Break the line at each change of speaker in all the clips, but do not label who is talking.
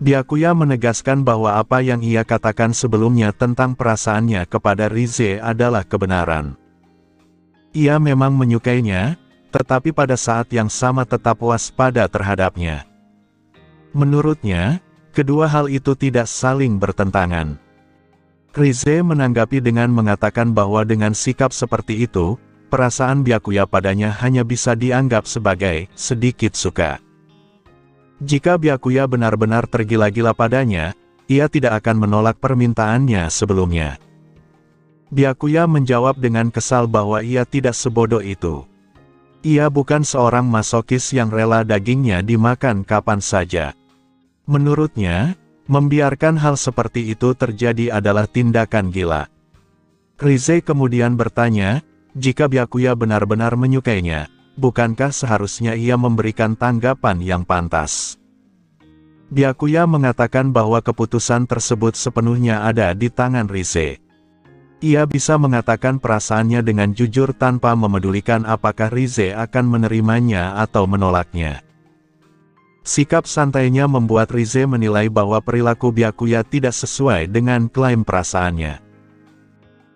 Byakuya menegaskan bahwa apa yang ia katakan sebelumnya tentang perasaannya kepada Rize adalah kebenaran. Ia memang menyukainya, tetapi pada saat yang sama tetap waspada terhadapnya. Menurutnya, kedua hal itu tidak saling bertentangan. Rize menanggapi dengan mengatakan bahwa dengan sikap seperti itu, perasaan Byakuya padanya hanya bisa dianggap sebagai sedikit suka. Jika Byakuya benar-benar tergila-gila padanya, ia tidak akan menolak permintaannya sebelumnya. Byakuya menjawab dengan kesal bahwa ia tidak sebodoh itu. Ia bukan seorang masokis yang rela dagingnya dimakan kapan saja. Menurutnya, membiarkan hal seperti itu terjadi adalah tindakan gila. Rize kemudian bertanya, jika Byakuya benar-benar menyukainya, bukankah seharusnya ia memberikan tanggapan yang pantas? Byakuya mengatakan bahwa keputusan tersebut sepenuhnya ada di tangan Rize. Ia bisa mengatakan perasaannya dengan jujur tanpa memedulikan apakah Rize akan menerimanya atau menolaknya. Sikap santainya membuat Rize menilai bahwa perilaku Byakuya tidak sesuai dengan klaim perasaannya.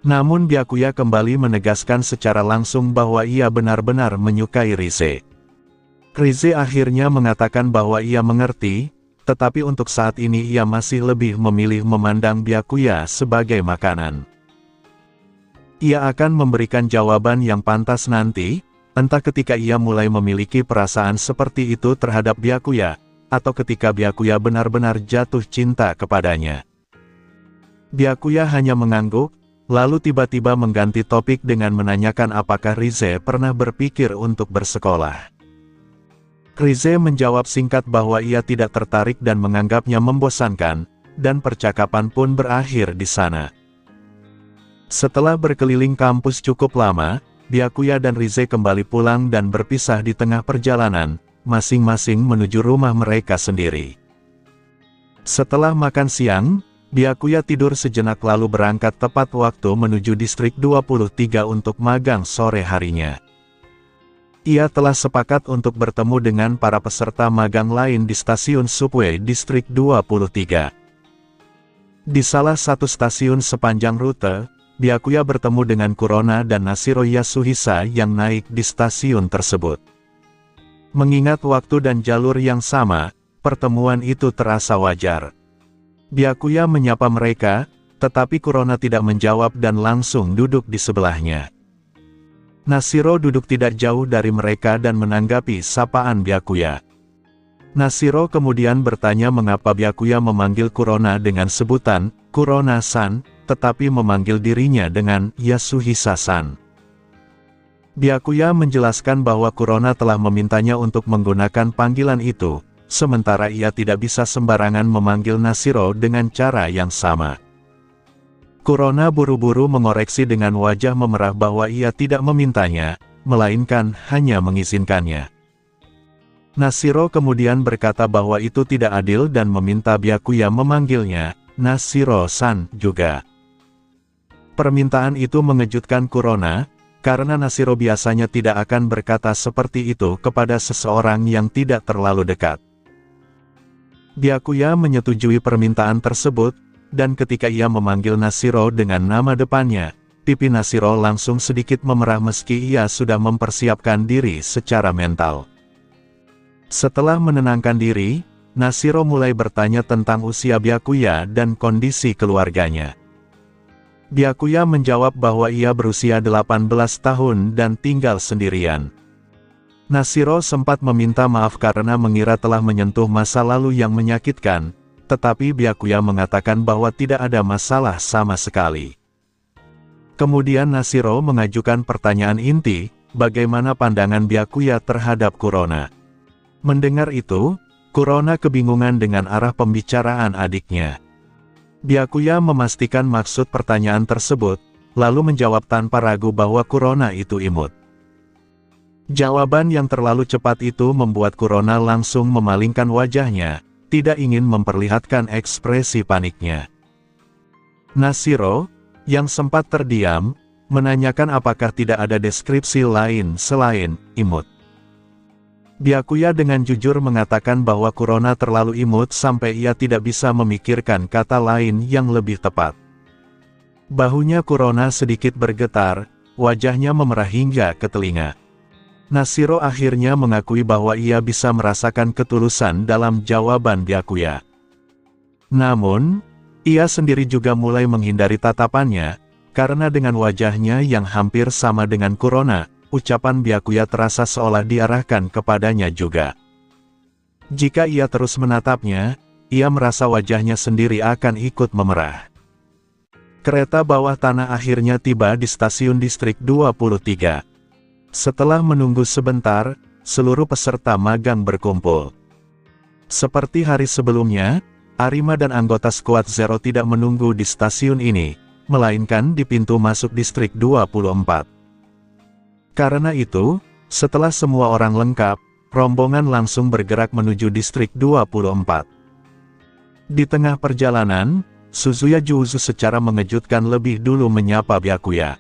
Namun Byakuya kembali menegaskan secara langsung bahwa ia benar-benar menyukai Rize. Rize akhirnya mengatakan bahwa ia mengerti, tetapi untuk saat ini ia masih lebih memilih memandang Byakuya sebagai makanan. Ia akan memberikan jawaban yang pantas nanti, entah ketika ia mulai memiliki perasaan seperti itu terhadap Byakuya, atau ketika Byakuya benar-benar jatuh cinta kepadanya. Byakuya hanya mengangguk, lalu tiba-tiba mengganti topik dengan menanyakan apakah Rize pernah berpikir untuk bersekolah. Rize menjawab singkat bahwa ia tidak tertarik dan menganggapnya membosankan, dan percakapan pun berakhir di sana. Setelah berkeliling kampus cukup lama, Byakuya dan Rize kembali pulang dan berpisah di tengah perjalanan, masing-masing menuju rumah mereka sendiri. Setelah makan siang, Byakuya tidur sejenak lalu berangkat tepat waktu menuju distrik 23 untuk magang sore harinya. Ia telah sepakat untuk bertemu dengan para peserta magang lain di stasiun subway distrik 23. Di salah satu stasiun sepanjang rute, Byakuya bertemu dengan Kurona dan Nashiro Yasuhisa yang naik di stasiun tersebut. Mengingat waktu dan jalur yang sama, pertemuan itu terasa wajar. Byakuya menyapa mereka, tetapi Kurona tidak menjawab dan langsung duduk di sebelahnya. Nashiro duduk tidak jauh dari mereka dan menanggapi sapaan Byakuya. Nashiro kemudian bertanya mengapa Byakuya memanggil Kurona dengan sebutan Kurona-san, tetapi memanggil dirinya dengan Yasuhisa-san. Byakuya menjelaskan bahwa Kurona telah memintanya untuk menggunakan panggilan itu, sementara ia tidak bisa sembarangan memanggil Nashiro dengan cara yang sama. Kurona buru-buru mengoreksi dengan wajah memerah bahwa ia tidak memintanya, melainkan hanya mengizinkannya. Nashiro kemudian berkata bahwa itu tidak adil dan meminta Byakuya memanggilnya Nashiro-san juga. Permintaan itu mengejutkan Kurona, karena Nashiro biasanya tidak akan berkata seperti itu kepada seseorang yang tidak terlalu dekat. Byakuya menyetujui permintaan tersebut, dan ketika ia memanggil Nashiro dengan nama depannya, pipi Nashiro langsung sedikit memerah meski ia sudah mempersiapkan diri secara mental. Setelah menenangkan diri, Nashiro mulai bertanya tentang usia Byakuya dan kondisi keluarganya. Byakuya menjawab bahwa ia berusia 18 tahun dan tinggal sendirian. Nashiro sempat meminta maaf karena mengira telah menyentuh masa lalu yang menyakitkan, tetapi Byakuya mengatakan bahwa tidak ada masalah sama sekali. Kemudian Nashiro mengajukan pertanyaan inti, bagaimana pandangan Byakuya terhadap Kurona. Mendengar itu, Kurona kebingungan dengan arah pembicaraan adiknya. Byakuya memastikan maksud pertanyaan tersebut, lalu menjawab tanpa ragu bahwa Kurona itu imut. Jawaban yang terlalu cepat itu membuat Kurona langsung memalingkan wajahnya, tidak ingin memperlihatkan ekspresi paniknya. Nashiro, yang sempat terdiam, menanyakan apakah tidak ada deskripsi lain selain imut. Byakuya dengan jujur mengatakan bahwa Kurona terlalu imut sampai ia tidak bisa memikirkan kata lain yang lebih tepat. Bahunya Kurona sedikit bergetar, wajahnya memerah hingga ke telinga. Nashiro akhirnya mengakui bahwa ia bisa merasakan ketulusan dalam jawaban Byakuya. Namun, ia sendiri juga mulai menghindari tatapannya, karena dengan wajahnya yang hampir sama dengan Kurona, ucapan Byakuya terasa seolah diarahkan kepadanya juga. Jika ia terus menatapnya, ia merasa wajahnya sendiri akan ikut memerah. Kereta bawah tanah akhirnya tiba di stasiun Distrik 23. Setelah menunggu sebentar, seluruh peserta magang berkumpul. Seperti hari sebelumnya, Arima dan anggota Squad Zero tidak menunggu di stasiun ini, melainkan di pintu masuk Distrik 24. Karena itu, setelah semua orang lengkap, rombongan langsung bergerak menuju Distrik 24. Di tengah perjalanan, Suzuya Juuzu secara mengejutkan lebih dulu menyapa Byakuya.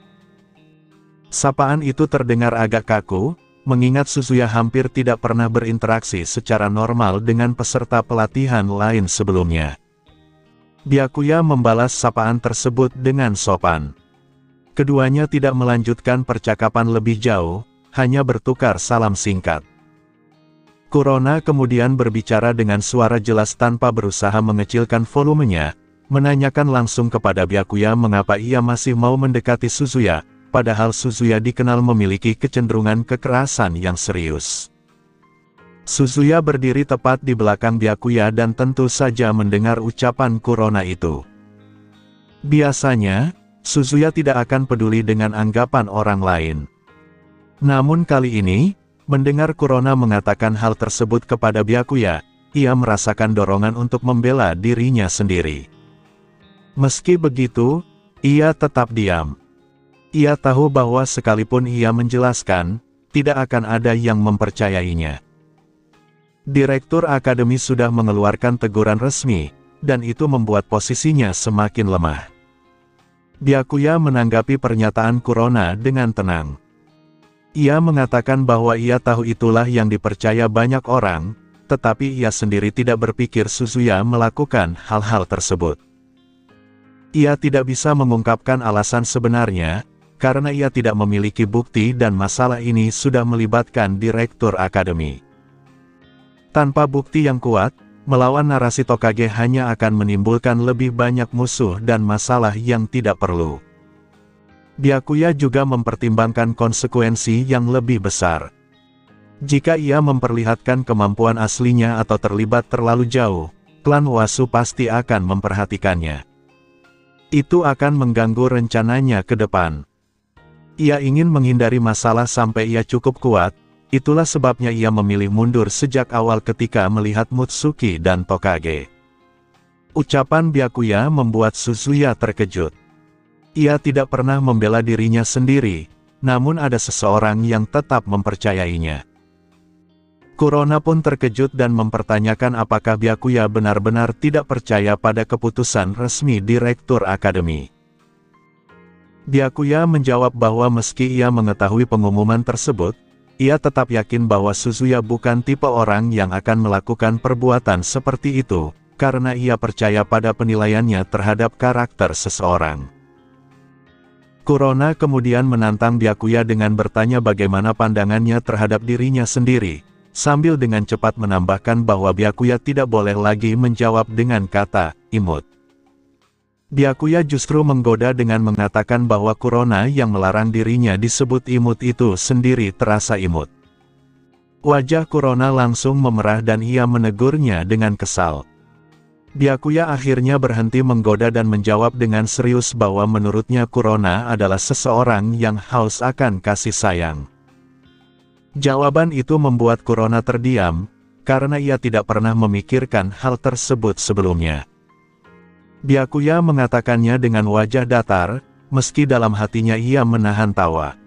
Sapaan itu terdengar agak kaku, mengingat Suzuya hampir tidak pernah berinteraksi secara normal dengan peserta pelatihan lain sebelumnya. Byakuya membalas sapaan tersebut dengan sopan. Keduanya tidak melanjutkan percakapan lebih jauh, hanya bertukar salam singkat. Kurona kemudian berbicara dengan suara jelas tanpa berusaha mengecilkan volumenya, menanyakan langsung kepada Byakuya mengapa ia masih mau mendekati Suzuya, padahal Suzuya dikenal memiliki kecenderungan kekerasan yang serius. Suzuya berdiri tepat di belakang Byakuya dan tentu saja mendengar ucapan Kurona itu. Biasanya, Suzuya tidak akan peduli dengan anggapan orang lain. Namun kali ini, mendengar Kurona mengatakan hal tersebut kepada Byakuya, ia merasakan dorongan untuk membela dirinya sendiri. Meski begitu, ia tetap diam. Ia tahu bahwa sekalipun ia menjelaskan, tidak akan ada yang mempercayainya. Direktur Akademi sudah mengeluarkan teguran resmi, dan itu membuat posisinya semakin lemah. Byakuya menanggapi pernyataan Kurona dengan tenang. Ia mengatakan bahwa ia tahu itulah yang dipercaya banyak orang, tetapi ia sendiri tidak berpikir Suzuya melakukan hal-hal tersebut. Ia tidak bisa mengungkapkan alasan sebenarnya, karena ia tidak memiliki bukti dan masalah ini sudah melibatkan Direktur Akademi. Tanpa bukti yang kuat, melawan narasi Tokage hanya akan menimbulkan lebih banyak musuh dan masalah yang tidak perlu. Byakuya juga mempertimbangkan konsekuensi yang lebih besar. Jika ia memperlihatkan kemampuan aslinya atau terlibat terlalu jauh, klan Wasu pasti akan memperhatikannya. Itu akan mengganggu rencananya ke depan. Ia ingin menghindari masalah sampai ia cukup kuat. Itulah sebabnya ia memilih mundur sejak awal ketika melihat Mutsuki dan Tokage. Ucapan Byakuya membuat Suzuya terkejut. Ia tidak pernah membela dirinya sendiri, namun ada seseorang yang tetap mempercayainya. Kurona pun terkejut dan mempertanyakan apakah Byakuya benar-benar tidak percaya pada keputusan resmi Direktur Akademi. Byakuya menjawab bahwa meski ia mengetahui pengumuman tersebut, ia tetap yakin bahwa Suzuya bukan tipe orang yang akan melakukan perbuatan seperti itu, karena ia percaya pada penilaiannya terhadap karakter seseorang. Kurona kemudian menantang Byakuya dengan bertanya bagaimana pandangannya terhadap dirinya sendiri, sambil dengan cepat menambahkan bahwa Byakuya tidak boleh lagi menjawab dengan kata imut. Byakuya justru menggoda dengan mengatakan bahwa Kurona yang melarang dirinya disebut imut itu sendiri terasa imut. Wajah Kurona langsung memerah dan ia menegurnya dengan kesal. Byakuya akhirnya berhenti menggoda dan menjawab dengan serius bahwa menurutnya Kurona adalah seseorang yang haus akan kasih sayang. Jawaban itu membuat Kurona terdiam, karena ia tidak pernah memikirkan hal tersebut sebelumnya. Byakuya mengatakannya dengan wajah datar, meski dalam hatinya ia menahan tawa.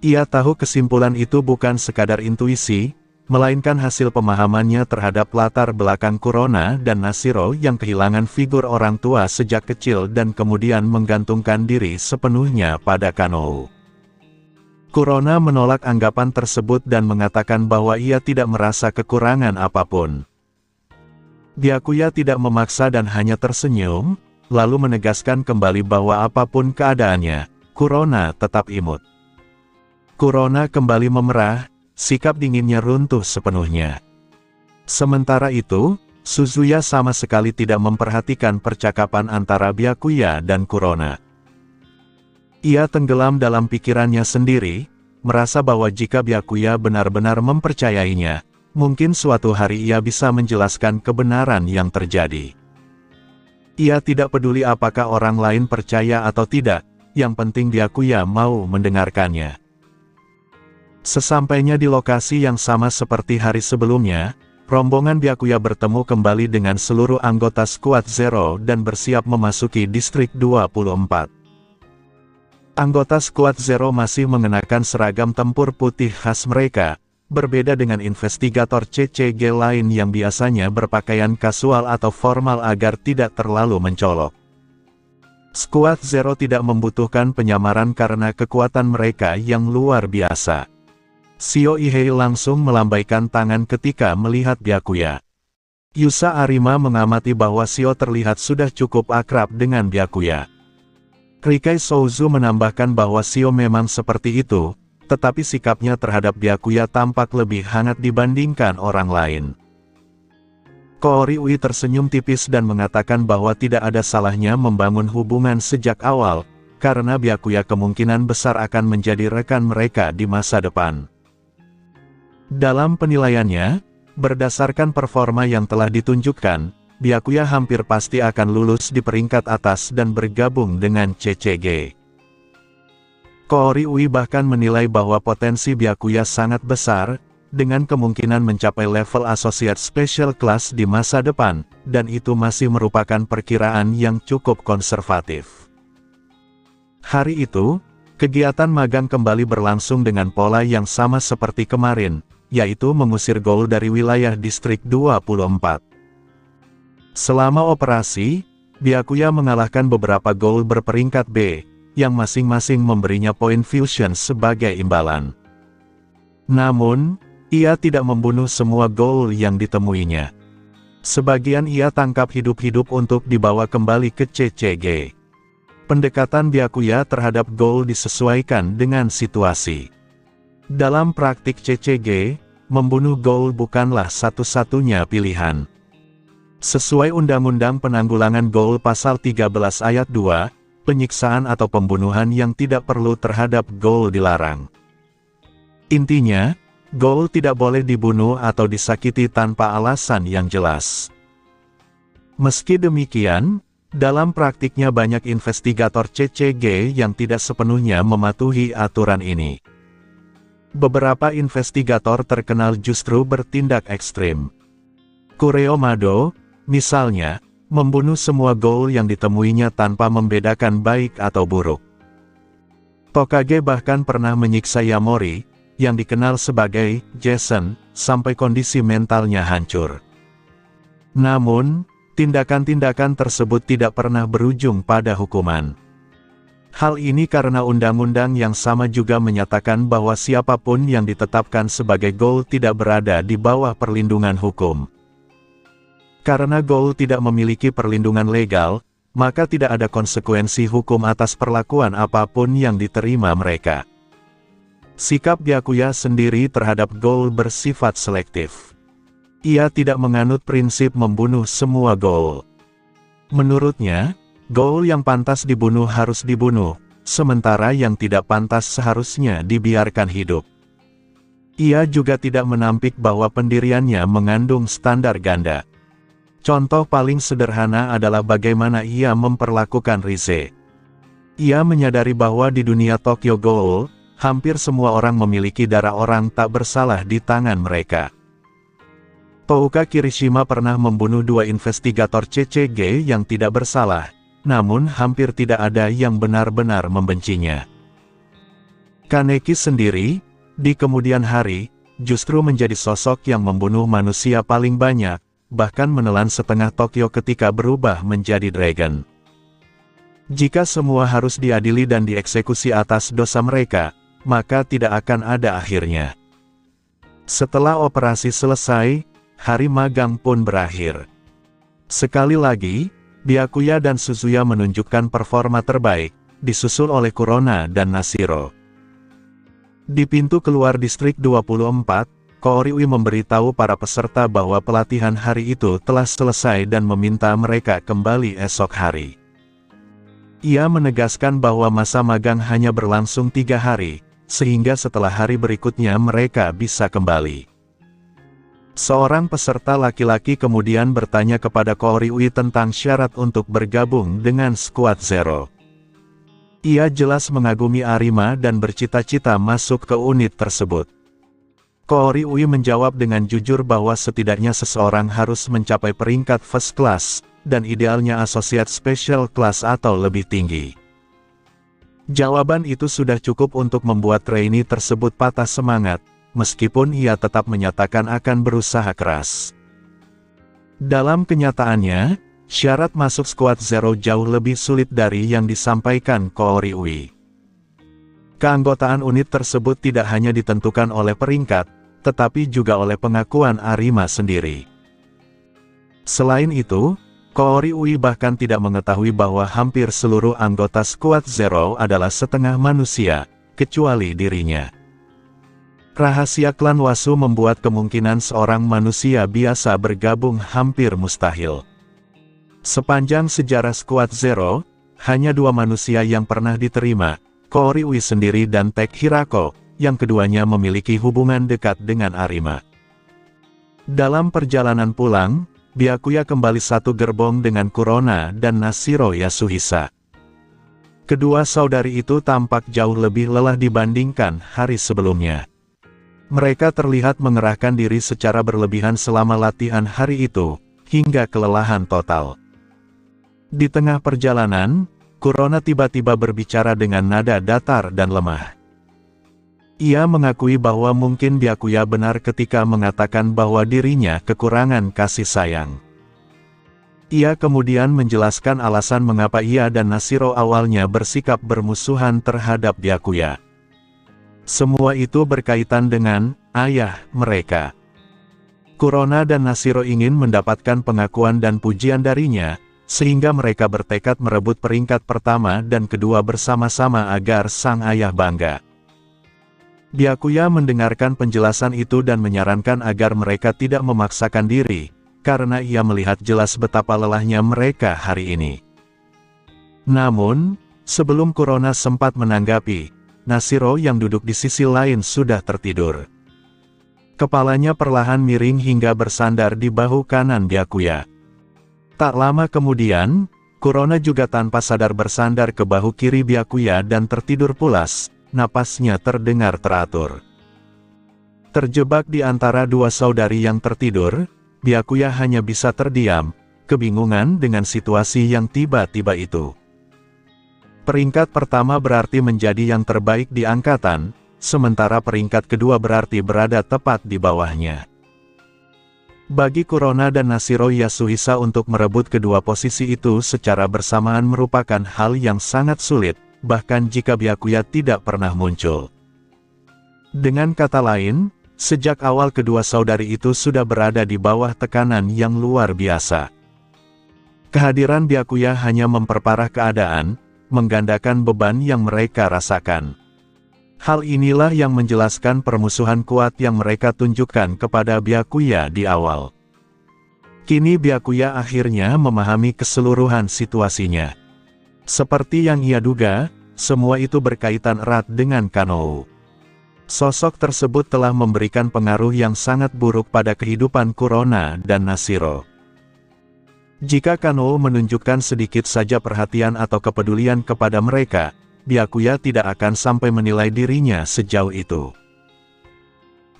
Ia tahu kesimpulan itu bukan sekadar intuisi, melainkan hasil pemahamannya terhadap latar belakang Kurona dan Nashiro yang kehilangan figur orang tua sejak kecil dan kemudian menggantungkan diri sepenuhnya pada Kanou. Kurona menolak anggapan tersebut dan mengatakan bahwa ia tidak merasa kekurangan apapun. Byakuya tidak memaksa dan hanya tersenyum, lalu menegaskan kembali bahwa apapun keadaannya, Kurona tetap imut. Kurona kembali memerah, sikap dinginnya runtuh sepenuhnya. Sementara itu, Suzuya sama sekali tidak memperhatikan percakapan antara Byakuya dan Kurona. Ia tenggelam dalam pikirannya sendiri, merasa bahwa jika Byakuya benar-benar mempercayainya, mungkin suatu hari ia bisa menjelaskan kebenaran yang terjadi. Ia tidak peduli apakah orang lain percaya atau tidak, yang penting Byakuya mau mendengarkannya. Sesampainya di lokasi yang sama seperti hari sebelumnya, rombongan Byakuya bertemu kembali dengan seluruh anggota Squad Zero dan bersiap memasuki Distrik 24. Anggota Squad Zero masih mengenakan seragam tempur putih khas mereka, berbeda dengan investigator CCG lain yang biasanya berpakaian kasual atau formal agar tidak terlalu mencolok. Squad Zero tidak membutuhkan penyamaran karena kekuatan mereka yang luar biasa. Shio Ihei langsung melambaikan tangan ketika melihat Byakuya. Yusa Arima mengamati bahwa Shio terlihat sudah cukup akrab dengan Byakuya. Rikai Souzu menambahkan bahwa Shio memang seperti itu, tetapi sikapnya terhadap Byakuya tampak lebih hangat dibandingkan orang lain. Koori Ui tersenyum tipis dan mengatakan bahwa tidak ada salahnya membangun hubungan sejak awal, karena Byakuya kemungkinan besar akan menjadi rekan mereka di masa depan. Dalam penilaiannya, berdasarkan performa yang telah ditunjukkan, Byakuya hampir pasti akan lulus di peringkat atas dan bergabung dengan CCG. Koori Ui bahkan menilai bahwa potensi Byakuya sangat besar, dengan kemungkinan mencapai level Associate Special Class di masa depan, dan itu masih merupakan perkiraan yang cukup konservatif. Hari itu, kegiatan magang kembali berlangsung dengan pola yang sama seperti kemarin, yaitu mengusir ghoul dari wilayah Distrik 24. Selama operasi, Byakuya mengalahkan beberapa ghoul berperingkat B, yang masing-masing memberinya poin fusion sebagai imbalan. Namun, ia tidak membunuh semua ghoul yang ditemuinya. Sebagian ia tangkap hidup-hidup untuk dibawa kembali ke CCG. Pendekatan Byakuya terhadap ghoul disesuaikan dengan situasi. Dalam praktik CCG, membunuh ghoul bukanlah satu-satunya pilihan. Sesuai Undang-Undang Penanggulangan Ghoul Pasal 13 Ayat 2, penyiksaan atau pembunuhan yang tidak perlu terhadap ghoul dilarang. Intinya, ghoul tidak boleh dibunuh atau disakiti tanpa alasan yang jelas. Meski demikian, dalam praktiknya banyak investigator CCG yang tidak sepenuhnya mematuhi aturan ini. Beberapa investigator terkenal justru bertindak ekstrim. Kureo Mado, misalnya, membunuh semua ghoul yang ditemuinya tanpa membedakan baik atau buruk. Tokage bahkan pernah menyiksa Yamori, yang dikenal sebagai Jason, sampai kondisi mentalnya hancur. Namun, tindakan-tindakan tersebut tidak pernah berujung pada hukuman. Hal ini karena undang-undang yang sama juga menyatakan bahwa siapapun yang ditetapkan sebagai ghoul tidak berada di bawah perlindungan hukum. Karena ghoul tidak memiliki perlindungan legal, maka tidak ada konsekuensi hukum atas perlakuan apapun yang diterima mereka. Sikap Byakuya sendiri terhadap ghoul bersifat selektif. Ia tidak menganut prinsip membunuh semua ghoul. Menurutnya, ghoul yang pantas dibunuh harus dibunuh, sementara yang tidak pantas seharusnya dibiarkan hidup. Ia juga tidak menampik bahwa pendiriannya mengandung standar ganda. Contoh paling sederhana adalah bagaimana ia memperlakukan Rize. Ia menyadari bahwa di dunia Tokyo Ghoul, hampir semua orang memiliki darah orang tak bersalah di tangan mereka. Touka Kirishima pernah membunuh 2 investigator CCG yang tidak bersalah, namun hampir tidak ada yang benar-benar membencinya. Kaneki sendiri, di kemudian hari, justru menjadi sosok yang membunuh manusia paling banyak, bahkan menelan setengah Tokyo ketika berubah menjadi dragon. Jika semua harus diadili dan dieksekusi atas dosa mereka, maka tidak akan ada akhirnya. Setelah operasi selesai, hari magang pun berakhir. Sekali lagi, Byakuya dan Suzuya menunjukkan performa terbaik, disusul oleh Kurona dan Nashiro. Di pintu keluar distrik 24, Kooriui memberitahu para peserta bahwa pelatihan hari itu telah selesai dan meminta mereka kembali esok hari. Ia menegaskan bahwa masa magang hanya berlangsung 3 hari, sehingga setelah hari berikutnya mereka bisa kembali. Seorang peserta laki-laki kemudian bertanya kepada Kooriui tentang syarat untuk bergabung dengan Squad Zero. Ia jelas mengagumi Arima dan bercita-cita masuk ke unit tersebut. Kooriui menjawab dengan jujur bahwa setidaknya seseorang harus mencapai peringkat first class, dan idealnya associate special class atau lebih tinggi. Jawaban itu sudah cukup untuk membuat trainee tersebut patah semangat, meskipun ia tetap menyatakan akan berusaha keras. Dalam kenyataannya, syarat masuk Squad Zero jauh lebih sulit dari yang disampaikan Kooriui. Keanggotaan unit tersebut tidak hanya ditentukan oleh peringkat, tetapi juga oleh pengakuan Arima sendiri. Selain itu, Kooriui bahkan tidak mengetahui bahwa hampir seluruh anggota Squad Zero adalah setengah manusia, kecuali dirinya. Rahasia klan Wasu membuat kemungkinan seorang manusia biasa bergabung hampir mustahil. Sepanjang sejarah Squad Zero, hanya 2 manusia yang pernah diterima, Kooriui sendiri dan Tek Hirako, yang keduanya memiliki hubungan dekat dengan Arima. Dalam perjalanan pulang, Byakuya kembali satu gerbong dengan Kurona dan Nashiro Yasuhisa. Kedua saudari itu tampak jauh lebih lelah dibandingkan hari sebelumnya. Mereka terlihat mengerahkan diri secara berlebihan selama latihan hari itu, hingga kelelahan total. Di tengah perjalanan, Kurona tiba-tiba berbicara dengan nada datar dan lemah. Ia mengakui bahwa mungkin Byakuya benar ketika mengatakan bahwa dirinya kekurangan kasih sayang. Ia kemudian menjelaskan alasan mengapa ia dan Nashiro awalnya bersikap bermusuhan terhadap Byakuya. Semua itu berkaitan dengan ayah mereka. Kurona dan Nashiro ingin mendapatkan pengakuan dan pujian darinya, sehingga mereka bertekad merebut peringkat pertama dan kedua bersama-sama agar sang ayah bangga. Byakuya mendengarkan penjelasan itu dan menyarankan agar mereka tidak memaksakan diri, karena ia melihat jelas betapa lelahnya mereka hari ini. Namun, sebelum Kurona sempat menanggapi, Nashiro yang duduk di sisi lain sudah tertidur. Kepalanya perlahan miring hingga bersandar di bahu kanan Byakuya. Tak lama kemudian, Kurona juga tanpa sadar bersandar ke bahu kiri Byakuya dan tertidur pulas. Napasnya terdengar teratur. Terjebak di antara 2 saudari yang tertidur, Byakuya hanya bisa terdiam, kebingungan dengan situasi yang tiba-tiba itu. Peringkat pertama berarti menjadi yang terbaik di angkatan, sementara peringkat kedua berarti berada tepat di bawahnya. Bagi Kurona dan Nashiro Yasuhisa untuk merebut kedua posisi itu secara bersamaan merupakan hal yang sangat sulit, bahkan jika Byakuya tidak pernah muncul. Dengan kata lain, sejak awal kedua saudari itu sudah berada di bawah tekanan yang luar biasa. Kehadiran Byakuya hanya memperparah keadaan, menggandakan beban yang mereka rasakan. Hal inilah yang menjelaskan permusuhan kuat yang mereka tunjukkan kepada Byakuya di awal. Kini Byakuya akhirnya memahami keseluruhan situasinya. Seperti yang ia duga, semua itu berkaitan erat dengan Kanou. Sosok tersebut telah memberikan pengaruh yang sangat buruk pada kehidupan Kurona dan Nashiro. Jika Kanou menunjukkan sedikit saja perhatian atau kepedulian kepada mereka, Byakuya tidak akan sampai menilai dirinya sejauh itu.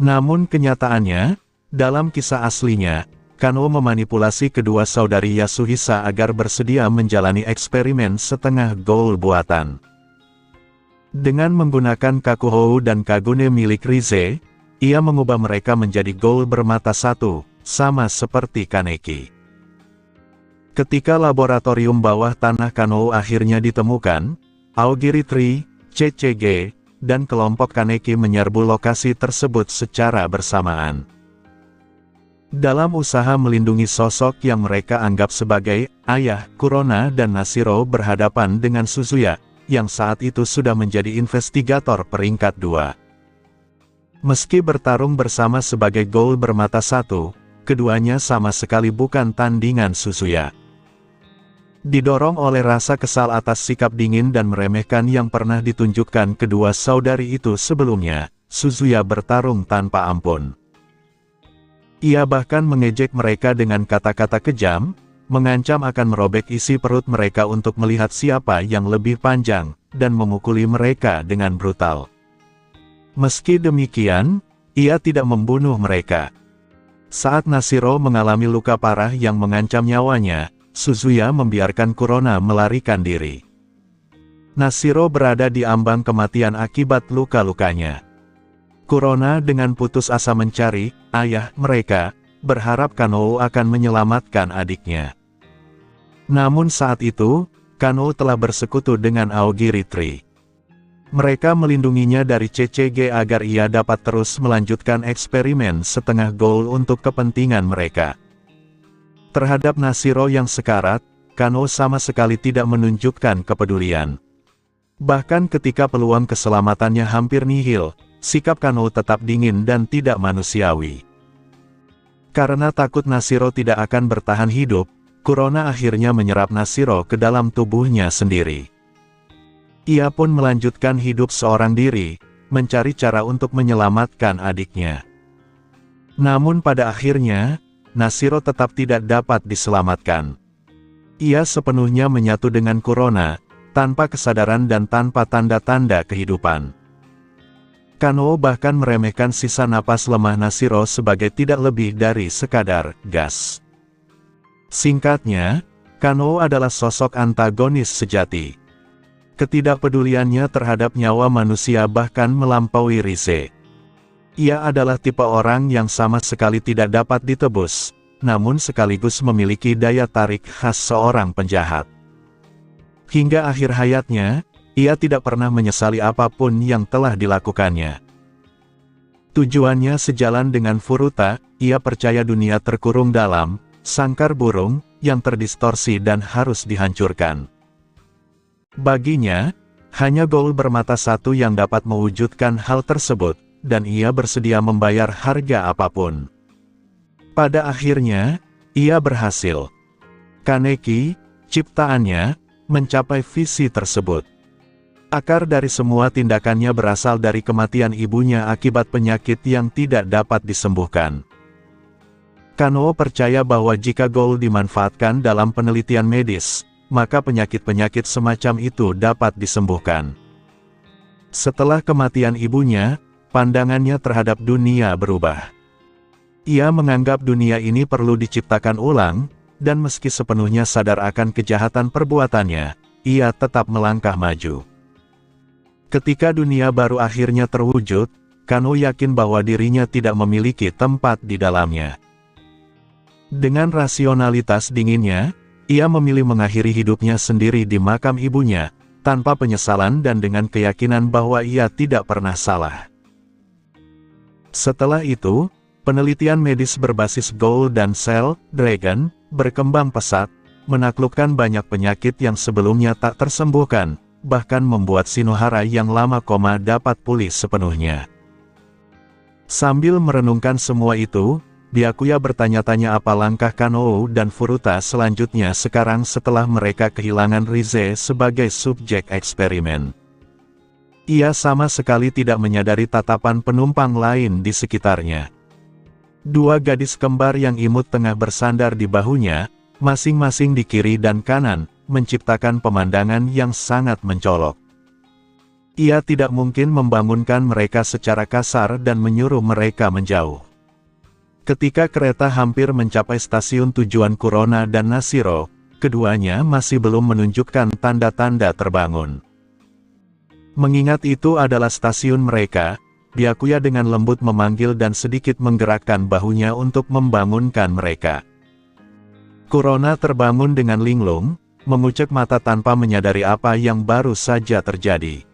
Namun kenyataannya, dalam kisah aslinya, Kanou memanipulasi kedua saudari Yasuhisa agar bersedia menjalani eksperimen setengah ghoul buatan. Dengan menggunakan Kakuhou dan Kagune milik Rize, ia mengubah mereka menjadi ghoul bermata satu, sama seperti Kaneki. Ketika laboratorium bawah tanah Kanou akhirnya ditemukan, Aogiri Tree, CCG, dan kelompok Kaneki menyerbu lokasi tersebut secara bersamaan. Dalam usaha melindungi sosok yang mereka anggap sebagai ayah, Kurona dan Nashiro berhadapan dengan Suzuya, yang saat itu sudah menjadi investigator peringkat 2. Meski bertarung bersama sebagai ghoul bermata satu, keduanya sama sekali bukan tandingan Suzuya. Didorong oleh rasa kesal atas sikap dingin dan meremehkan yang pernah ditunjukkan kedua saudari itu sebelumnya, Suzuya bertarung tanpa ampun. Ia bahkan mengejek mereka dengan kata-kata kejam, mengancam akan merobek isi perut mereka untuk melihat siapa yang lebih panjang, dan memukuli mereka dengan brutal. Meski demikian, ia tidak membunuh mereka. Saat Nashiro mengalami luka parah yang mengancam nyawanya, Suzuya membiarkan Kurona melarikan diri. Nashiro berada di ambang kematian akibat luka-lukanya. Kurona dengan putus asa mencari ayah mereka, berharap Kanou akan menyelamatkan adiknya. Namun saat itu, Kanou telah bersekutu dengan Aogi Ritri. Mereka melindunginya dari CCG agar ia dapat terus melanjutkan eksperimen setengah ghoul untuk kepentingan mereka. Terhadap Nashiro yang sekarat, Kanou sama sekali tidak menunjukkan kepedulian. Bahkan ketika peluang keselamatannya hampir nihil, sikap Kanou tetap dingin dan tidak manusiawi. Karena takut Nashiro tidak akan bertahan hidup, Kurona akhirnya menyerap Nashiro ke dalam tubuhnya sendiri. Ia pun melanjutkan hidup seorang diri, mencari cara untuk menyelamatkan adiknya. Namun pada akhirnya, Nashiro tetap tidak dapat diselamatkan. Ia sepenuhnya menyatu dengan Kurona, tanpa kesadaran dan tanpa tanda-tanda kehidupan. Kanou bahkan meremehkan sisa napas lemah Nashiro sebagai tidak lebih dari sekadar gas. Singkatnya, Kanou adalah sosok antagonis sejati. Ketidakpeduliannya terhadap nyawa manusia bahkan melampaui Rize. Ia adalah tipe orang yang sama sekali tidak dapat ditebus, namun sekaligus memiliki daya tarik khas seorang penjahat. Hingga akhir hayatnya, ia tidak pernah menyesali apapun yang telah dilakukannya. Tujuannya sejalan dengan Furuta, ia percaya dunia terkurung dalam sangkar burung yang terdistorsi dan harus dihancurkan. Baginya, hanya ghoul bermata satu yang dapat mewujudkan hal tersebut, dan ia bersedia membayar harga apapun. Pada akhirnya, ia berhasil. Kaneki, ciptaannya, mencapai visi tersebut. Akar dari semua tindakannya berasal dari kematian ibunya akibat penyakit yang tidak dapat disembuhkan. Kanou percaya bahwa jika ghoul dimanfaatkan dalam penelitian medis, maka penyakit-penyakit semacam itu dapat disembuhkan. Setelah kematian ibunya, pandangannya terhadap dunia berubah. Ia menganggap dunia ini perlu diciptakan ulang, dan meski sepenuhnya sadar akan kejahatan perbuatannya, ia tetap melangkah maju. Ketika dunia baru akhirnya terwujud, Kanou yakin bahwa dirinya tidak memiliki tempat di dalamnya. Dengan rasionalitas dinginnya, ia memilih mengakhiri hidupnya sendiri di makam ibunya, tanpa penyesalan dan dengan keyakinan bahwa ia tidak pernah salah. Setelah itu, penelitian medis berbasis Ghoul dan Cell Dragon berkembang pesat, menaklukkan banyak penyakit yang sebelumnya tak tersembuhkan, bahkan membuat Shinohara yang lama koma dapat pulih sepenuhnya. Sambil merenungkan semua itu, Byakuya bertanya-tanya apa langkah Kanou dan Furuta selanjutnya sekarang setelah mereka kehilangan Rize sebagai subjek eksperimen. Ia sama sekali tidak menyadari tatapan penumpang lain di sekitarnya. Dua gadis kembar yang imut tengah bersandar di bahunya, masing-masing di kiri dan kanan, menciptakan pemandangan yang sangat mencolok. Ia tidak mungkin membangunkan mereka secara kasar dan menyuruh mereka menjauh. Ketika kereta hampir mencapai stasiun tujuan Kurona dan Nashiro, keduanya masih belum menunjukkan tanda-tanda terbangun. Mengingat itu adalah stasiun mereka, Byakuya dengan lembut memanggil dan sedikit menggerakkan bahunya untuk membangunkan mereka. Kurona terbangun dengan linglung, mengucek mata tanpa menyadari apa yang baru saja terjadi.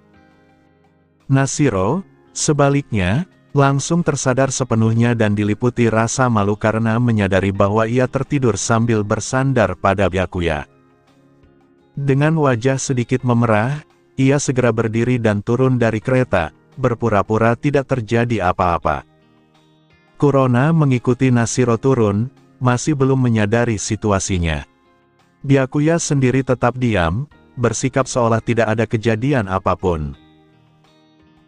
Nashiro, sebaliknya, langsung tersadar sepenuhnya dan diliputi rasa malu karena menyadari bahwa ia tertidur sambil bersandar pada Byakuya. Dengan wajah sedikit memerah, ia segera berdiri dan turun dari kereta, berpura-pura tidak terjadi apa-apa. Kurona mengikuti Nashiro turun, masih belum menyadari situasinya. Byakuya sendiri tetap diam, bersikap seolah tidak ada kejadian apapun.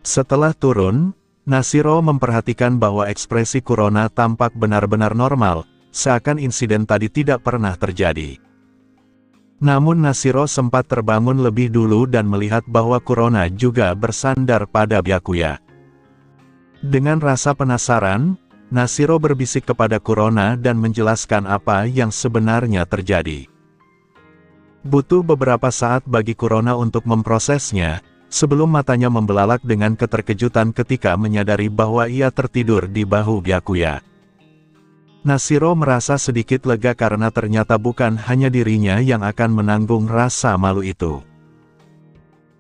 Setelah turun, Nashiro memperhatikan bahwa ekspresi Kurona tampak benar-benar normal, seakan insiden tadi tidak pernah terjadi. Namun Nashiro sempat terbangun lebih dulu dan melihat bahwa Kurona juga bersandar pada Byakuya. Dengan rasa penasaran, Nashiro berbisik kepada Kurona dan menjelaskan apa yang sebenarnya terjadi. Butuh beberapa saat bagi Kurona untuk memprosesnya, sebelum matanya membelalak dengan keterkejutan ketika menyadari bahwa ia tertidur di bahu Byakuya. Nashiro merasa sedikit lega karena ternyata bukan hanya dirinya yang akan menanggung rasa malu itu.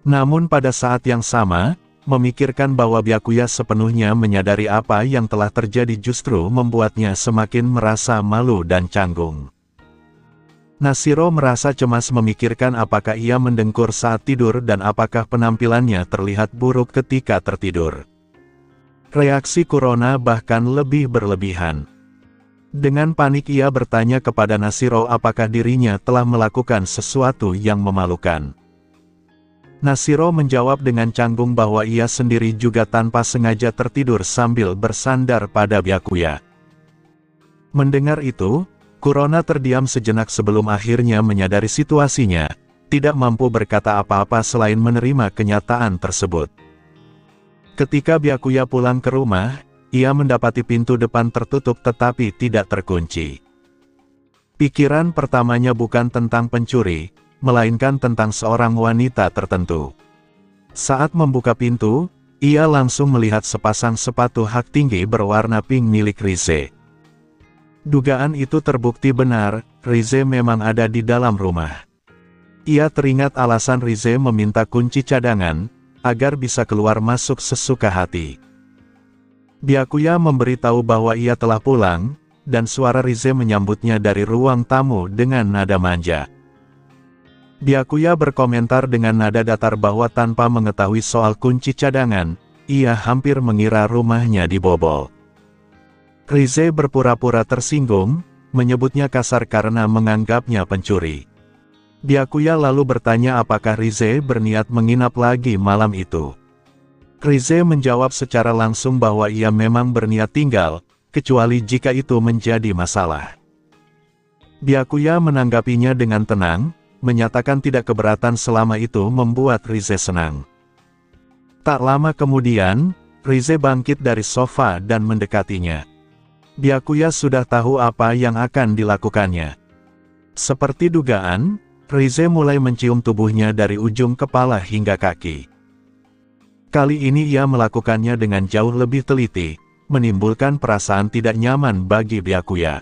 Namun pada saat yang sama, memikirkan bahwa Byakuya sepenuhnya menyadari apa yang telah terjadi justru membuatnya semakin merasa malu dan canggung. Nashiro merasa cemas memikirkan apakah ia mendengkur saat tidur dan apakah penampilannya terlihat buruk ketika tertidur. Reaksi Kurona bahkan lebih berlebihan. Dengan panik ia bertanya kepada Nashiro apakah dirinya telah melakukan sesuatu yang memalukan. Nashiro menjawab dengan canggung bahwa ia sendiri juga tanpa sengaja tertidur sambil bersandar pada Byakuya. Mendengar itu, Kurona terdiam sejenak sebelum akhirnya menyadari situasinya, tidak mampu berkata apa-apa selain menerima kenyataan tersebut. Ketika Byakuya pulang ke rumah, ia mendapati pintu depan tertutup tetapi tidak terkunci. Pikiran pertamanya bukan tentang pencuri, melainkan tentang seorang wanita tertentu. Saat membuka pintu, ia langsung melihat sepasang sepatu hak tinggi berwarna pink milik Rize. Dugaan itu terbukti benar, Rize memang ada di dalam rumah. Ia teringat alasan Rize meminta kunci cadangan, agar bisa keluar masuk sesuka hati. Byakuya memberitahu bahwa ia telah pulang, dan suara Rize menyambutnya dari ruang tamu dengan nada manja. Byakuya berkomentar dengan nada datar bahwa tanpa mengetahui soal kunci cadangan, ia hampir mengira rumahnya dibobol. Rize berpura-pura tersinggung, menyebutnya kasar karena menganggapnya pencuri. Byakuya lalu bertanya apakah Rize berniat menginap lagi malam itu. Rize menjawab secara langsung bahwa ia memang berniat tinggal, kecuali jika itu menjadi masalah. Byakuya menanggapinya dengan tenang, menyatakan tidak keberatan selama itu membuat Rize senang. Tak lama kemudian, Rize bangkit dari sofa dan mendekatinya. Byakuya sudah tahu apa yang akan dilakukannya. Seperti dugaan, Rize mulai mencium tubuhnya dari ujung kepala hingga kaki. Kali ini ia melakukannya dengan jauh lebih teliti, menimbulkan perasaan tidak nyaman bagi Byakuya.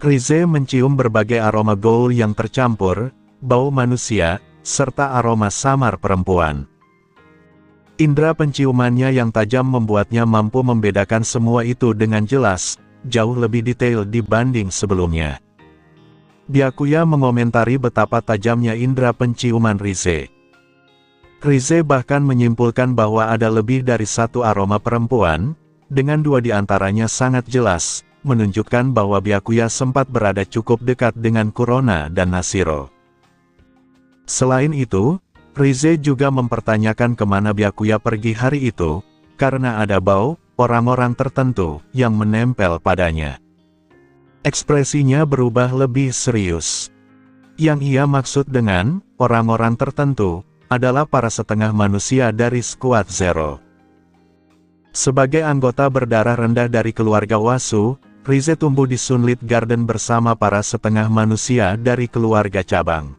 Rize mencium berbagai aroma gaul yang tercampur, bau manusia, serta aroma samar perempuan. Indra penciumannya yang tajam membuatnya mampu membedakan semua itu dengan jelas, jauh lebih detail dibanding sebelumnya. Byakuya mengomentari betapa tajamnya indra penciuman Rize. Rize bahkan menyimpulkan bahwa ada lebih dari satu aroma perempuan, dengan dua di antaranya sangat jelas, menunjukkan bahwa Byakuya sempat berada cukup dekat dengan Kurona dan Nashiro. Selain itu, Rize juga mempertanyakan kemana Byakuya pergi hari itu, karena ada bau orang-orang tertentu yang menempel padanya. Ekspresinya berubah lebih serius. Yang ia maksud dengan orang-orang tertentu adalah para setengah manusia dari Squad Zero. Sebagai anggota berdarah rendah dari keluarga Wasu, Rize tumbuh di Sunlit Garden bersama para setengah manusia dari keluarga cabang.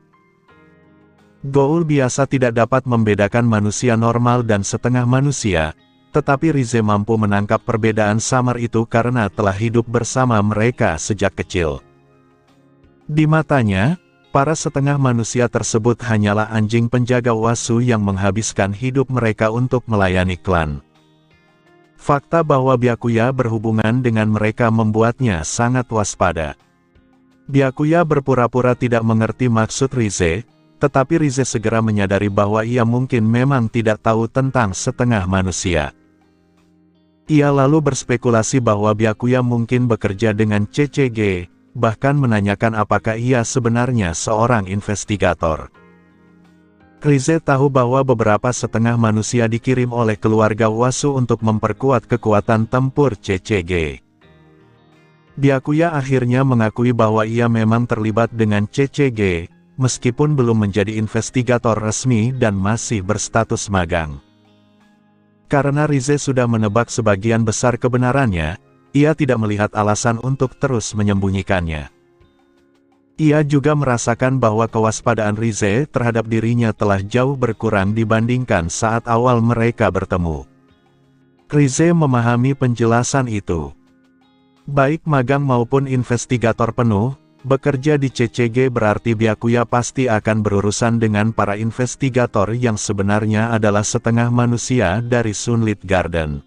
Goul biasa tidak dapat membedakan manusia normal dan setengah manusia, tetapi Rize mampu menangkap perbedaan samar itu karena telah hidup bersama mereka sejak kecil. Di matanya, Para setengah manusia tersebut hanyalah anjing penjaga Wasu yang menghabiskan hidup mereka untuk melayani klan. Fakta bahwa Byakuya berhubungan dengan mereka membuatnya sangat waspada. Byakuya berpura-pura tidak mengerti maksud Rize, tetapi Rize segera menyadari bahwa ia mungkin memang tidak tahu tentang setengah manusia. Ia lalu berspekulasi bahwa Byakuya mungkin bekerja dengan CCG, bahkan menanyakan apakah ia sebenarnya seorang investigator. Rize tahu bahwa beberapa setengah manusia dikirim oleh keluarga Wasu untuk memperkuat kekuatan tempur CCG. Byakuya akhirnya mengakui bahwa ia memang terlibat dengan CCG, meskipun belum menjadi investigator resmi dan masih berstatus magang. Karena Rize sudah menebak sebagian besar kebenarannya, ia tidak melihat alasan untuk terus menyembunyikannya. Ia juga merasakan bahwa kewaspadaan Rize terhadap dirinya telah jauh berkurang dibandingkan saat awal mereka bertemu. Rize memahami penjelasan itu. Baik magang maupun investigator penuh, bekerja di CCG berarti Byakuya pasti akan berurusan dengan para investigator yang sebenarnya adalah setengah manusia dari Sunlit Garden.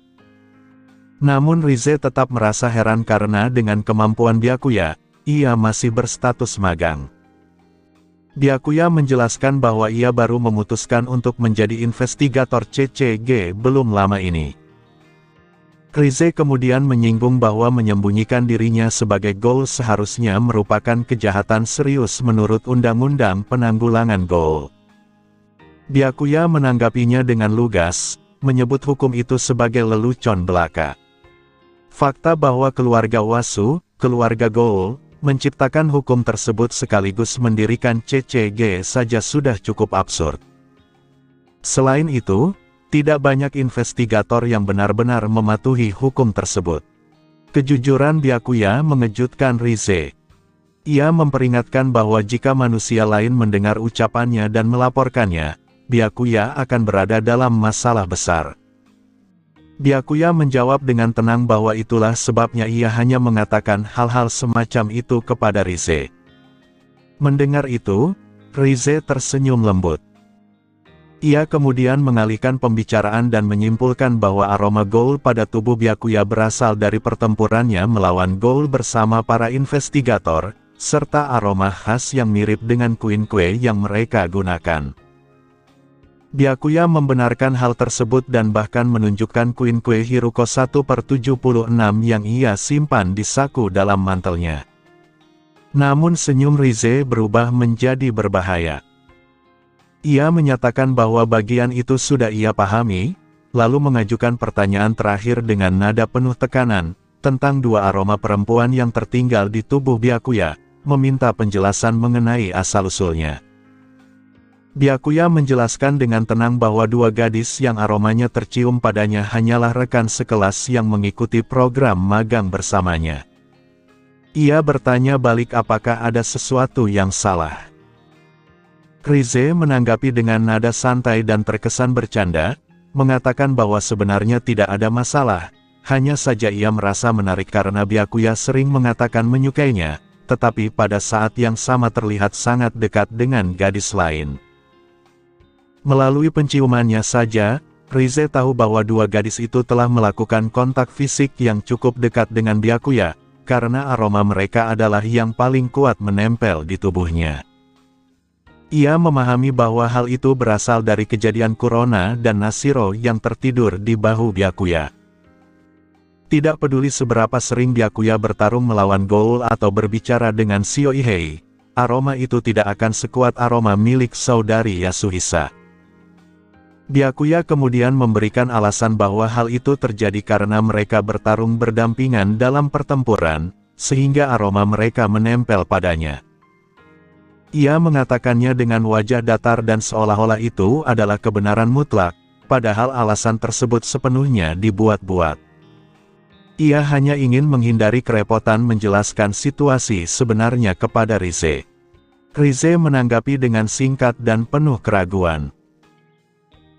Namun Rize tetap merasa heran karena dengan kemampuan Byakuya, ia masih berstatus magang. Byakuya menjelaskan bahwa ia baru memutuskan untuk menjadi investigator CCG belum lama ini. Rize kemudian menyinggung bahwa menyembunyikan dirinya sebagai Ghoul seharusnya merupakan kejahatan serius menurut Undang-Undang Penanggulangan Ghoul. Byakuya menanggapinya dengan lugas, menyebut hukum itu sebagai lelucon belaka. Fakta bahwa keluarga Wasu, keluarga Ghoul, menciptakan hukum tersebut sekaligus mendirikan CCG saja sudah cukup absurd. Selain itu, tidak banyak investigator yang benar-benar mematuhi hukum tersebut. Kejujuran Byakuya mengejutkan Rize. Ia memperingatkan bahwa jika manusia lain mendengar ucapannya dan melaporkannya, Byakuya akan berada dalam masalah besar. Byakuya menjawab dengan tenang bahwa itulah sebabnya ia hanya mengatakan hal-hal semacam itu kepada Rize. Mendengar itu, Rize tersenyum lembut. Ia kemudian mengalihkan pembicaraan dan menyimpulkan bahwa aroma Ghoul pada tubuh Byakuya berasal dari pertempurannya melawan Ghoul bersama para investigator, serta aroma khas yang mirip dengan Queen Kue yang mereka gunakan. Byakuya membenarkan hal tersebut dan bahkan menunjukkan Queen Kue Hiruko 1/76 yang ia simpan di saku dalam mantelnya. Namun senyum Rize berubah menjadi berbahaya. Ia menyatakan bahwa bagian itu sudah ia pahami, lalu mengajukan pertanyaan terakhir dengan nada penuh tekanan, tentang dua aroma perempuan yang tertinggal di tubuh Byakuya, meminta penjelasan mengenai asal-usulnya. Byakuya menjelaskan dengan tenang bahwa dua gadis yang aromanya tercium padanya hanyalah rekan sekelas yang mengikuti program magang bersamanya. Ia bertanya balik apakah ada sesuatu yang salah. Rize menanggapi dengan nada santai dan terkesan bercanda, mengatakan bahwa sebenarnya tidak ada masalah, hanya saja ia merasa menarik karena Byakuya sering mengatakan menyukainya, tetapi pada saat yang sama terlihat sangat dekat dengan gadis lain. Melalui penciumannya saja, Rize tahu bahwa dua gadis itu telah melakukan kontak fisik yang cukup dekat dengan Byakuya, karena aroma mereka adalah yang paling kuat menempel di tubuhnya. Ia memahami bahwa hal itu berasal dari kejadian Kurona dan Nashiro yang tertidur di bahu Byakuya. Tidak peduli seberapa sering Byakuya bertarung melawan Ghoul atau berbicara dengan Shioihei, aroma itu tidak akan sekuat aroma milik saudari Yasuhisa. Byakuya kemudian memberikan alasan bahwa hal itu terjadi karena mereka bertarung berdampingan dalam pertempuran, sehingga aroma mereka menempel padanya. Ia mengatakannya dengan wajah datar dan seolah-olah itu adalah kebenaran mutlak, padahal alasan tersebut sepenuhnya dibuat-buat. Ia hanya ingin menghindari kerepotan menjelaskan situasi sebenarnya kepada Rize. Rize menanggapi dengan singkat dan penuh keraguan.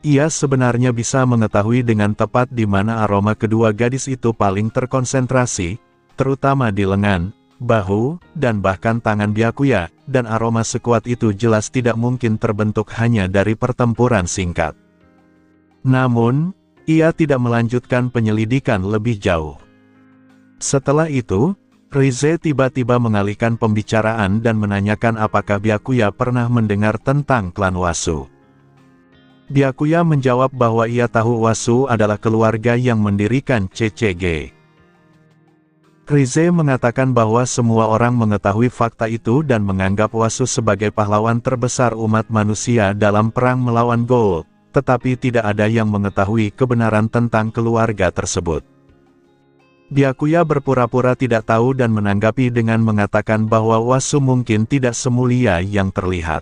Ia sebenarnya bisa mengetahui dengan tepat di mana aroma kedua gadis itu paling terkonsentrasi, terutama di lengan, bahu, dan bahkan tangan Byakuya, dan aroma sekuat itu jelas tidak mungkin terbentuk hanya dari pertempuran singkat. Namun, ia tidak melanjutkan penyelidikan lebih jauh. Setelah itu, Rize tiba-tiba mengalihkan pembicaraan dan menanyakan apakah Byakuya pernah mendengar tentang klan Wasu. Byakuya menjawab bahwa ia tahu Wasu adalah keluarga yang mendirikan CCG. Rize mengatakan bahwa semua orang mengetahui fakta itu dan menganggap Wasu sebagai pahlawan terbesar umat manusia dalam perang melawan Gold, tetapi tidak ada yang mengetahui kebenaran tentang keluarga tersebut. Byakuya berpura-pura tidak tahu dan menanggapi dengan mengatakan bahwa Wasu mungkin tidak semulia yang terlihat.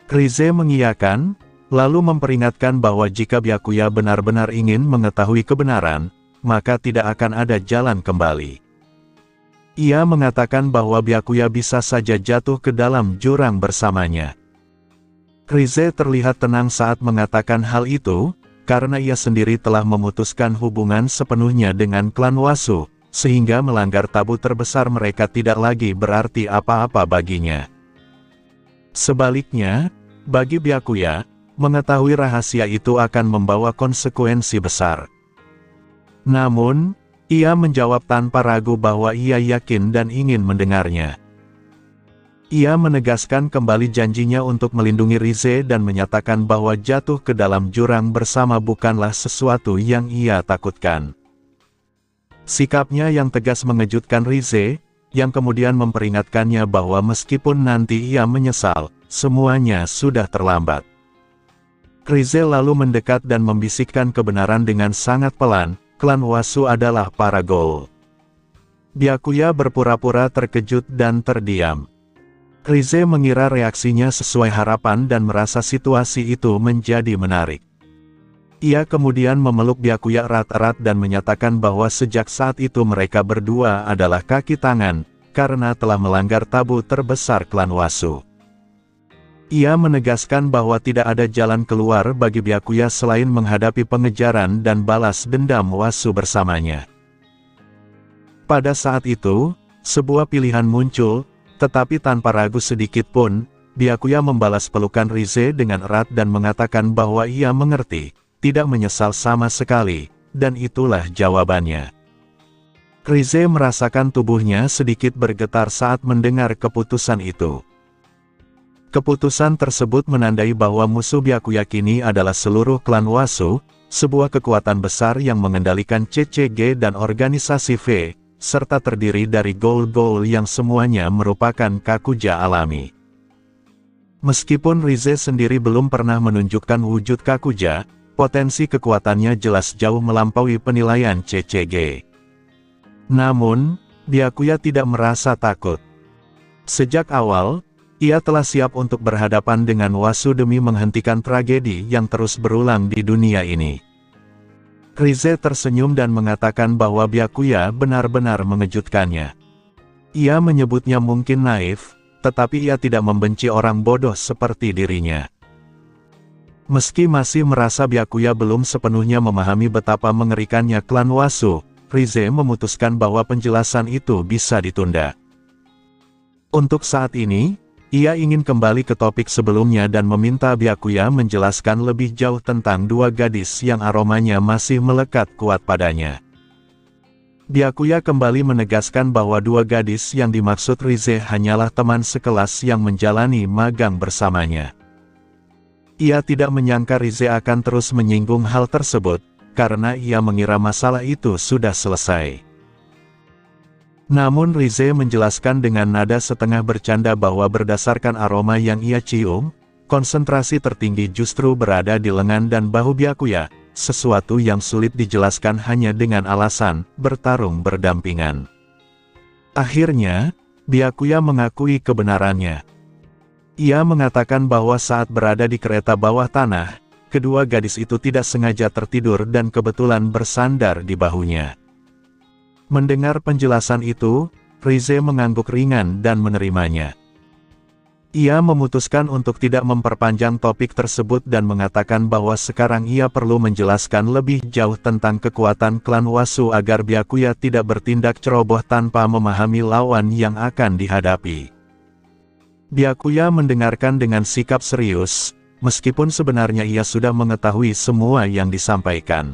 Rize mengiyakan, lalu memperingatkan bahwa jika Byakuya benar-benar ingin mengetahui kebenaran, maka tidak akan ada jalan kembali. Ia mengatakan bahwa Byakuya bisa saja jatuh ke dalam jurang bersamanya. Rize terlihat tenang saat mengatakan hal itu, karena ia sendiri telah memutuskan hubungan sepenuhnya dengan klan Wasu, sehingga melanggar tabu terbesar mereka tidak lagi berarti apa-apa baginya. Sebaliknya, bagi Byakuya, mengetahui rahasia itu akan membawa konsekuensi besar. Namun, ia menjawab tanpa ragu bahwa ia yakin dan ingin mendengarnya. Ia menegaskan kembali janjinya untuk melindungi Rize dan menyatakan bahwa jatuh ke dalam jurang bersama bukanlah sesuatu yang ia takutkan. Sikapnya yang tegas mengejutkan Rize, yang kemudian memperingatkannya bahwa meskipun nanti ia menyesal, semuanya sudah terlambat. Rize lalu mendekat dan membisikkan kebenaran dengan sangat pelan, klan Wasu adalah para Gold. Byakuya berpura-pura terkejut dan terdiam. Rize mengira reaksinya sesuai harapan dan merasa situasi itu menjadi menarik. Ia kemudian memeluk Byakuya erat-erat dan menyatakan bahwa sejak saat itu mereka berdua adalah kaki tangan, karena telah melanggar tabu terbesar klan Wasu. Ia menegaskan bahwa tidak ada jalan keluar bagi Byakuya selain menghadapi pengejaran dan balas dendam Wasu bersamanya. Pada saat itu, sebuah pilihan muncul, tetapi tanpa ragu sedikit pun, Byakuya membalas pelukan Rize dengan erat dan mengatakan bahwa ia mengerti, tidak menyesal sama sekali, dan itulah jawabannya. Rize merasakan tubuhnya sedikit bergetar saat mendengar keputusan itu. Keputusan tersebut menandai bahwa musuh Byakuya kini adalah seluruh klan Wasu, sebuah kekuatan besar yang mengendalikan CCG dan organisasi V, serta terdiri dari Gold yang semuanya merupakan Kakuja alami. Meskipun Rize sendiri belum pernah menunjukkan wujud Kakuja, potensi kekuatannya jelas jauh melampaui penilaian CCG. Namun, Byakuya tidak merasa takut. Sejak awal, ia telah siap untuk berhadapan dengan Wasu demi menghentikan tragedi yang terus berulang di dunia ini. Rize tersenyum dan mengatakan bahwa Byakuya benar-benar mengejutkannya. Ia menyebutnya mungkin naif, tetapi ia tidak membenci orang bodoh seperti dirinya. Meski masih merasa Byakuya belum sepenuhnya memahami betapa mengerikannya klan Wasu, Rize memutuskan bahwa penjelasan itu bisa ditunda. Untuk saat ini, ia ingin kembali ke topik sebelumnya dan meminta Byakuya menjelaskan lebih jauh tentang dua gadis yang aromanya masih melekat kuat padanya. Byakuya kembali menegaskan bahwa dua gadis yang dimaksud Rize hanyalah teman sekelas yang menjalani magang bersamanya. Ia tidak menyangka Rize akan terus menyinggung hal tersebut, karena ia mengira masalah itu sudah selesai. Namun Rize menjelaskan dengan nada setengah bercanda bahwa berdasarkan aroma yang ia cium, konsentrasi tertinggi justru berada di lengan dan bahu Byakuya, sesuatu yang sulit dijelaskan hanya dengan alasan bertarung berdampingan. Akhirnya, Byakuya mengakui kebenarannya. Ia mengatakan bahwa saat berada di kereta bawah tanah, kedua gadis itu tidak sengaja tertidur dan kebetulan bersandar di bahunya. Mendengar penjelasan itu, Rize mengangguk ringan dan menerimanya. Ia memutuskan untuk tidak memperpanjang topik tersebut dan mengatakan bahwa sekarang ia perlu menjelaskan lebih jauh tentang kekuatan klan Wasu agar Byakuya tidak bertindak ceroboh tanpa memahami lawan yang akan dihadapi. Byakuya mendengarkan dengan sikap serius, meskipun sebenarnya ia sudah mengetahui semua yang disampaikan.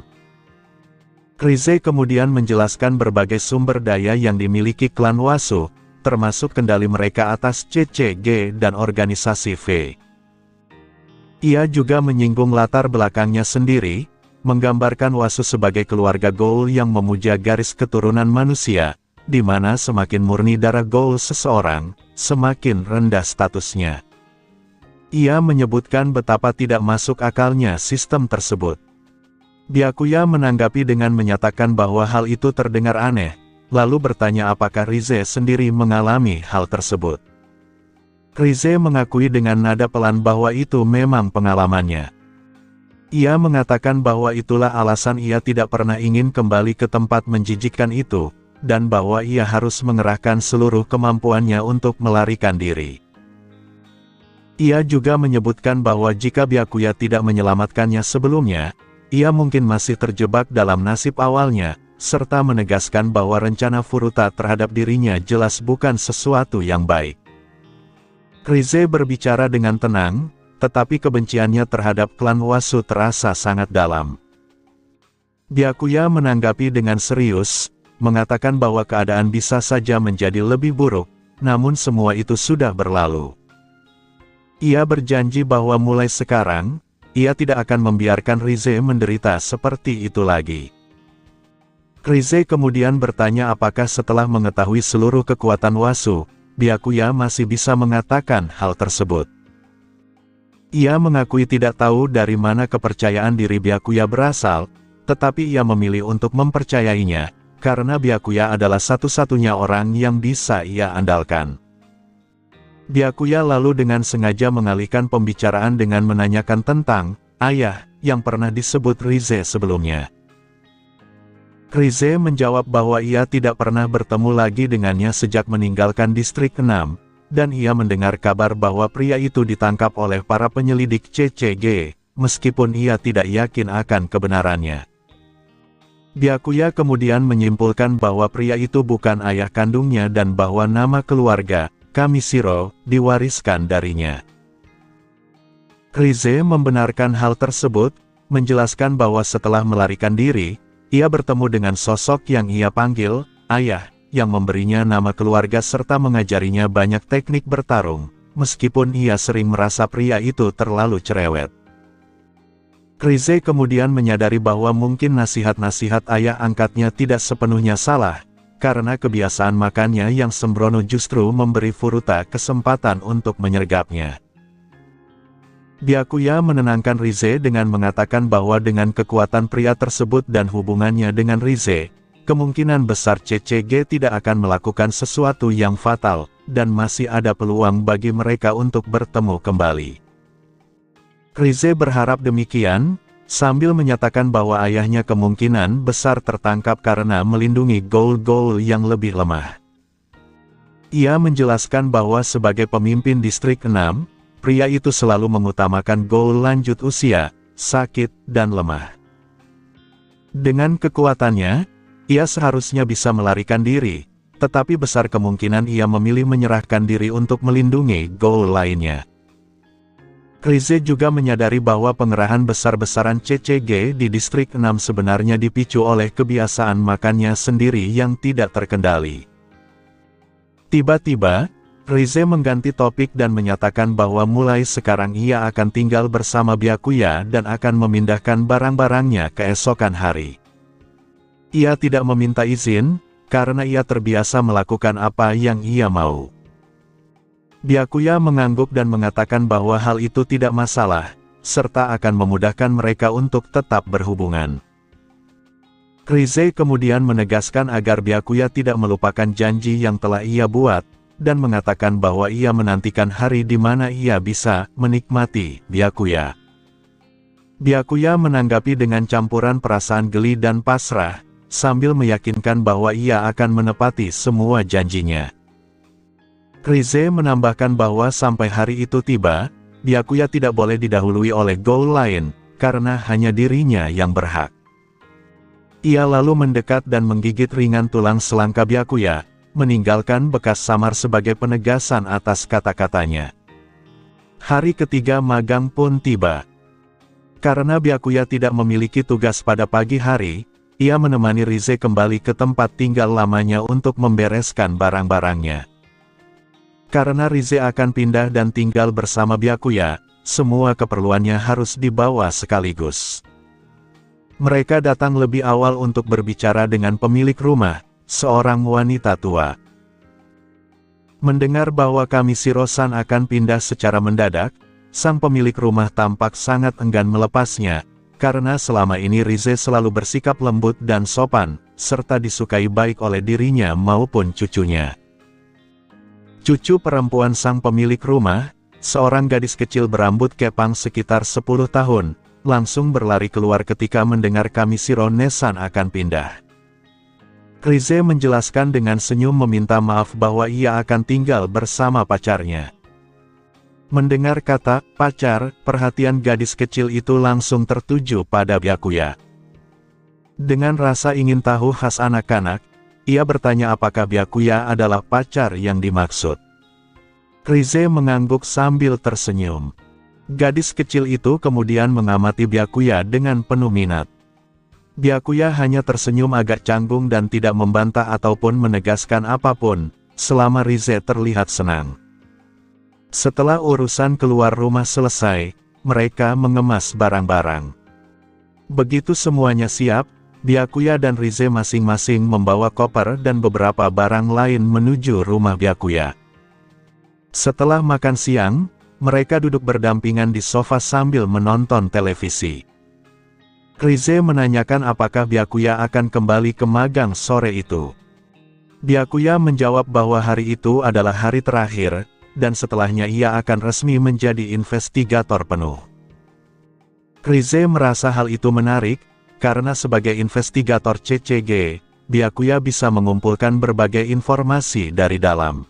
Rize kemudian menjelaskan berbagai sumber daya yang dimiliki klan Wasu, termasuk kendali mereka atas CCG dan organisasi V. Ia juga menyinggung latar belakangnya sendiri, menggambarkan Wasu sebagai keluarga Ghoul yang memuja garis keturunan manusia, di mana semakin murni darah Ghoul seseorang, semakin rendah statusnya. Ia menyebutkan betapa tidak masuk akalnya sistem tersebut. Byakuya menanggapi dengan menyatakan bahwa hal itu terdengar aneh, lalu bertanya apakah Rize sendiri mengalami hal tersebut. Rize mengakui dengan nada pelan bahwa itu memang pengalamannya. Ia mengatakan bahwa itulah alasan ia tidak pernah ingin kembali ke tempat menjijikkan itu, dan bahwa ia harus mengerahkan seluruh kemampuannya untuk melarikan diri. Ia juga menyebutkan bahwa jika Byakuya tidak menyelamatkannya sebelumnya, ia mungkin masih terjebak dalam nasib awalnya, serta menegaskan bahwa rencana Furuta terhadap dirinya jelas bukan sesuatu yang baik. Rize berbicara dengan tenang, tetapi kebenciannya terhadap klan Wasu terasa sangat dalam. Byakuya menanggapi dengan serius, mengatakan bahwa keadaan bisa saja menjadi lebih buruk, namun semua itu sudah berlalu. Ia berjanji bahwa mulai sekarang, ia tidak akan membiarkan Rize menderita seperti itu lagi. Rize kemudian bertanya apakah setelah mengetahui seluruh kekuatan Wasu, Byakuya masih bisa mengatakan hal tersebut. Ia mengakui tidak tahu dari mana kepercayaan diri Byakuya berasal, tetapi ia memilih untuk mempercayainya, karena Byakuya adalah satu-satunya orang yang bisa ia andalkan. Byakuya lalu dengan sengaja mengalihkan pembicaraan dengan menanyakan tentang ayah yang pernah disebut Rize sebelumnya. Rize menjawab bahwa ia tidak pernah bertemu lagi dengannya sejak meninggalkan distrik 6, dan ia mendengar kabar bahwa pria itu ditangkap oleh para penyelidik CCG, meskipun ia tidak yakin akan kebenarannya. Byakuya kemudian menyimpulkan bahwa pria itu bukan ayah kandungnya dan bahwa nama keluarga, Kamishiro, diwariskan darinya. Rize membenarkan hal tersebut, menjelaskan bahwa setelah melarikan diri, ia bertemu dengan sosok yang ia panggil ayah, yang memberinya nama keluarga serta mengajarinya banyak teknik bertarung, meskipun ia sering merasa pria itu terlalu cerewet. Rize kemudian menyadari bahwa mungkin nasihat-nasihat ayah angkatnya tidak sepenuhnya salah, karena kebiasaan makannya yang sembrono justru memberi Furuta kesempatan untuk menyergapnya. Byakuya menenangkan Rize dengan mengatakan bahwa dengan kekuatan pria tersebut dan hubungannya dengan Rize, kemungkinan besar CCG tidak akan melakukan sesuatu yang fatal, dan masih ada peluang bagi mereka untuk bertemu kembali. Rize berharap demikian, sambil menyatakan bahwa ayahnya kemungkinan besar tertangkap karena melindungi Ghoul-Ghoul yang lebih lemah. Ia menjelaskan bahwa sebagai pemimpin distrik 6, pria itu selalu mengutamakan Ghoul lanjut usia, sakit, dan lemah. Dengan kekuatannya, ia seharusnya bisa melarikan diri, tetapi besar kemungkinan ia memilih menyerahkan diri untuk melindungi Ghoul lainnya. Rize juga menyadari bahwa pengerahan besar-besaran CCG di distrik 6 sebenarnya dipicu oleh kebiasaan makannya sendiri yang tidak terkendali. Tiba-tiba, Rize mengganti topik dan menyatakan bahwa mulai sekarang ia akan tinggal bersama Byakuya dan akan memindahkan barang-barangnya keesokan hari. Ia tidak meminta izin, karena ia terbiasa melakukan apa yang ia mau. Byakuya mengangguk dan mengatakan bahwa hal itu tidak masalah, serta akan memudahkan mereka untuk tetap berhubungan. Rize kemudian menegaskan agar Byakuya tidak melupakan janji yang telah ia buat, dan mengatakan bahwa ia menantikan hari di mana ia bisa menikmati Byakuya. Byakuya menanggapi dengan campuran perasaan geli dan pasrah, sambil meyakinkan bahwa ia akan menepati semua janjinya. Rize menambahkan bahwa sampai hari itu tiba, Byakuya tidak boleh didahului oleh ghoul lain, karena hanya dirinya yang berhak. Ia lalu mendekat dan menggigit ringan tulang selangka Byakuya, meninggalkan bekas samar sebagai penegasan atas kata-katanya. Hari ketiga magang pun tiba. Karena Byakuya tidak memiliki tugas pada pagi hari, ia menemani Rize kembali ke tempat tinggal lamanya untuk membereskan barang-barangnya. Karena Rize akan pindah dan tinggal bersama Byakuya, semua keperluannya harus dibawa sekaligus. Mereka datang lebih awal untuk berbicara dengan pemilik rumah, seorang wanita tua. Mendengar bahwa Kamishiro-san akan pindah secara mendadak, sang pemilik rumah tampak sangat enggan melepasnya, karena selama ini Rize selalu bersikap lembut dan sopan, serta disukai baik oleh dirinya maupun cucunya. Cucu perempuan sang pemilik rumah, seorang gadis kecil berambut kepang sekitar 10 tahun, langsung berlari keluar ketika mendengar Kamishiro-san akan pindah. Rize menjelaskan dengan senyum meminta maaf bahwa ia akan tinggal bersama pacarnya. Mendengar kata pacar, perhatian gadis kecil itu langsung tertuju pada Byakuya. Dengan rasa ingin tahu khas anak-anak, ia bertanya apakah Byakuya adalah pacar yang dimaksud. Rize mengangguk sambil tersenyum. Gadis kecil itu kemudian mengamati Byakuya dengan penuh minat. Byakuya hanya tersenyum agak canggung dan tidak membantah ataupun menegaskan apapun, selama Rize terlihat senang. Setelah urusan keluar rumah selesai, mereka mengemas barang-barang. Begitu semuanya siap, Byakuya dan Rize masing-masing membawa koper dan beberapa barang lain menuju rumah Byakuya. Setelah makan siang, mereka duduk berdampingan di sofa sambil menonton televisi. Rize menanyakan apakah Byakuya akan kembali ke magang sore itu. Byakuya menjawab bahwa hari itu adalah hari terakhir, dan setelahnya ia akan resmi menjadi investigator penuh. Rize merasa hal itu menarik, karena sebagai investigator CCG, Byakuya bisa mengumpulkan berbagai informasi dari dalam.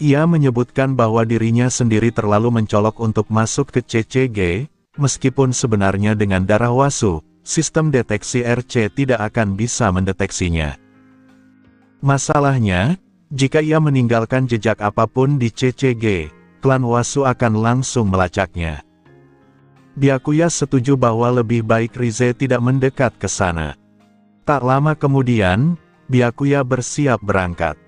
Ia menyebutkan bahwa dirinya sendiri terlalu mencolok untuk masuk ke CCG, meskipun sebenarnya dengan darah wasu, sistem deteksi RC tidak akan bisa mendeteksinya. Masalahnya, jika ia meninggalkan jejak apapun di CCG, klan wasu akan langsung melacaknya. Byakuya setuju bahwa lebih baik Rize tidak mendekat ke sana. Tak lama kemudian, Byakuya bersiap berangkat.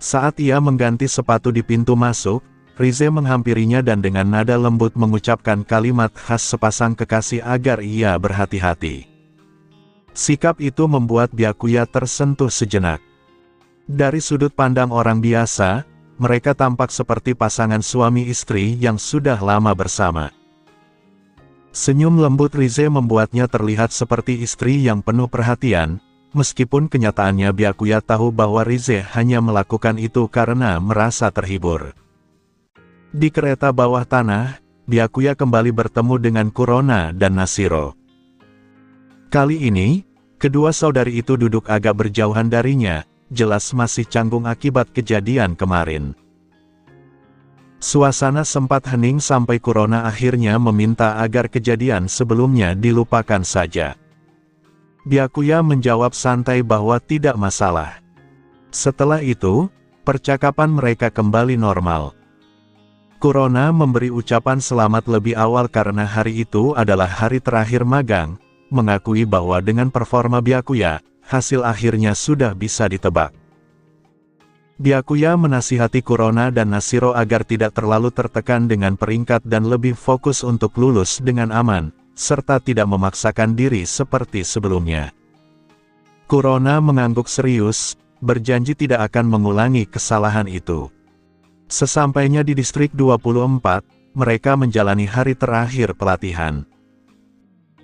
Saat ia mengganti sepatu di pintu masuk, Rize menghampirinya dan dengan nada lembut mengucapkan kalimat khas sepasang kekasih agar ia berhati-hati. Sikap itu membuat Byakuya tersentuh sejenak. Dari sudut pandang orang biasa, mereka tampak seperti pasangan suami istri yang sudah lama bersama. Senyum lembut Rize membuatnya terlihat seperti istri yang penuh perhatian, meskipun kenyataannya Byakuya tahu bahwa Rize hanya melakukan itu karena merasa terhibur. Di kereta bawah tanah, Byakuya kembali bertemu dengan Kurona dan Nashiro. Kali ini, kedua saudari itu duduk agak berjauhan darinya, jelas masih canggung akibat kejadian kemarin. Suasana sempat hening sampai Kurona akhirnya meminta agar kejadian sebelumnya dilupakan saja. Byakuya menjawab santai bahwa tidak masalah. Setelah itu, percakapan mereka kembali normal. Kurona memberi ucapan selamat lebih awal karena hari itu adalah hari terakhir magang, mengakui bahwa dengan performa Byakuya, hasil akhirnya sudah bisa ditebak. Byakuya menasihati Kurona dan Nashiro agar tidak terlalu tertekan dengan peringkat dan lebih fokus untuk lulus dengan aman, serta tidak memaksakan diri seperti sebelumnya. Kurona mengangguk serius, berjanji tidak akan mengulangi kesalahan itu. Sesampainya di distrik 24, mereka menjalani hari terakhir pelatihan.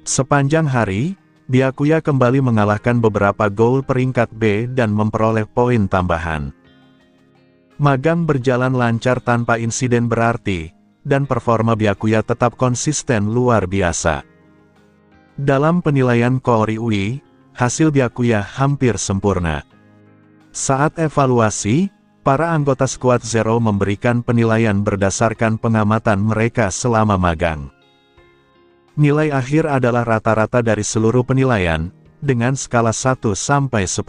Sepanjang hari, Byakuya kembali mengalahkan beberapa ghoul peringkat B dan memperoleh poin tambahan. Magang berjalan lancar tanpa insiden berarti, dan performa Byakuya tetap konsisten luar biasa. Dalam penilaian Koori-ui, hasil Byakuya hampir sempurna. Saat evaluasi, Para anggota Squad Zero memberikan penilaian berdasarkan pengamatan mereka selama magang. Nilai akhir adalah rata-rata dari seluruh penilaian, dengan skala 1 sampai 10.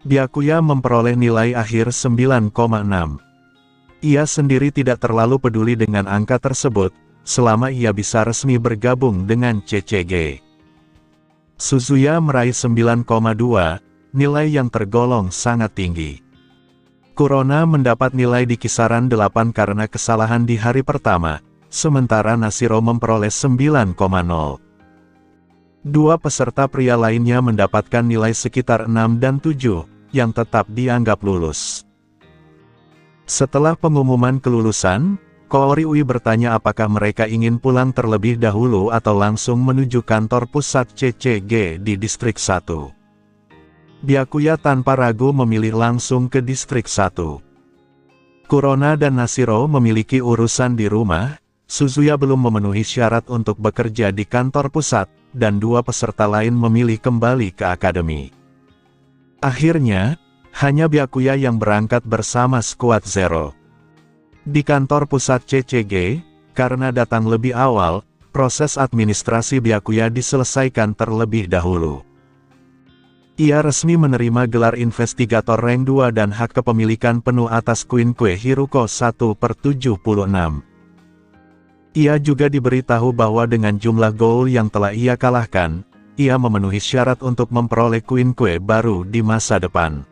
Byakuya memperoleh nilai akhir 9,6. Ia sendiri tidak terlalu peduli dengan angka tersebut, selama ia bisa resmi bergabung dengan CCG. Suzuya meraih 9,2, nilai yang tergolong sangat tinggi. Kurona mendapat nilai di kisaran 8 karena kesalahan di hari pertama, sementara Nashiro memperoleh 9,0. Dua peserta pria lainnya mendapatkan nilai sekitar 6 dan 7, yang tetap dianggap lulus. Setelah pengumuman kelulusan, Koori bertanya apakah mereka ingin pulang terlebih dahulu atau langsung menuju kantor pusat CCG di Distrik 1. Byakuya tanpa ragu memilih langsung ke Distrik 1. Kurona dan Nashiro memiliki urusan di rumah, Suzuya belum memenuhi syarat untuk bekerja di kantor pusat, dan dua peserta lain memilih kembali ke akademi. Akhirnya, hanya Byakuya yang berangkat bersama Squad Zero. Di kantor pusat CCG, karena datang lebih awal, proses administrasi Byakuya diselesaikan terlebih dahulu. Ia resmi menerima gelar investigator rank 2 dan hak kepemilikan penuh atas Quinque Hiruko 1/76. Ia juga diberitahu bahwa dengan jumlah gol yang telah ia kalahkan, ia memenuhi syarat untuk memperoleh Quinque baru di masa depan.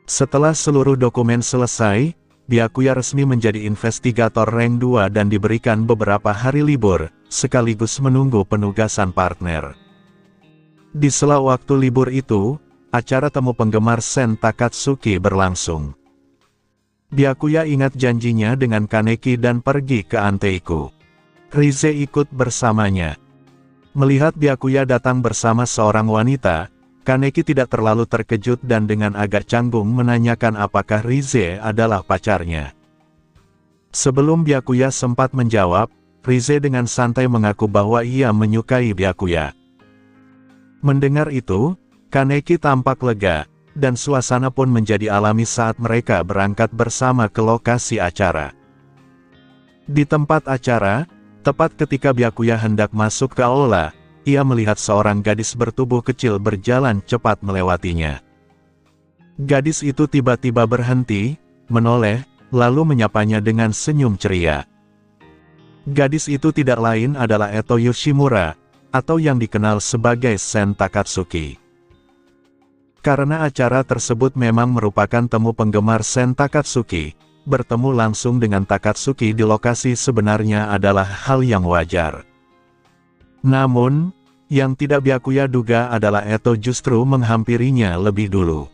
Setelah seluruh dokumen selesai, Byakuya resmi menjadi investigator rank 2 dan diberikan beberapa hari libur, sekaligus menunggu penugasan partner. Di sela waktu libur itu, acara temu penggemar Sen Takatsuki berlangsung. Byakuya ingat janjinya dengan Kaneki dan pergi ke Anteiku. Rize ikut bersamanya. Melihat Byakuya datang bersama seorang wanita, Kaneki tidak terlalu terkejut dan dengan agak canggung menanyakan apakah Rize adalah pacarnya. Sebelum Byakuya sempat menjawab, Rize dengan santai mengaku bahwa ia menyukai Byakuya. Mendengar itu, Kaneki tampak lega, dan suasana pun menjadi alami saat mereka berangkat bersama ke lokasi acara. Di tempat acara, tepat ketika Byakuya hendak masuk ke aula, ia melihat seorang gadis bertubuh kecil berjalan cepat melewatinya. Gadis itu tiba-tiba berhenti, menoleh, lalu menyapanya dengan senyum ceria. Gadis itu tidak lain adalah Eto Yoshimura, atau yang dikenal sebagai Sen Takatsuki. Karena acara tersebut memang merupakan temu penggemar Sen Takatsuki, bertemu langsung dengan Takatsuki di lokasi sebenarnya adalah hal yang wajar. Namun, yang tidak Byakuya duga adalah Eto justru menghampirinya lebih dulu.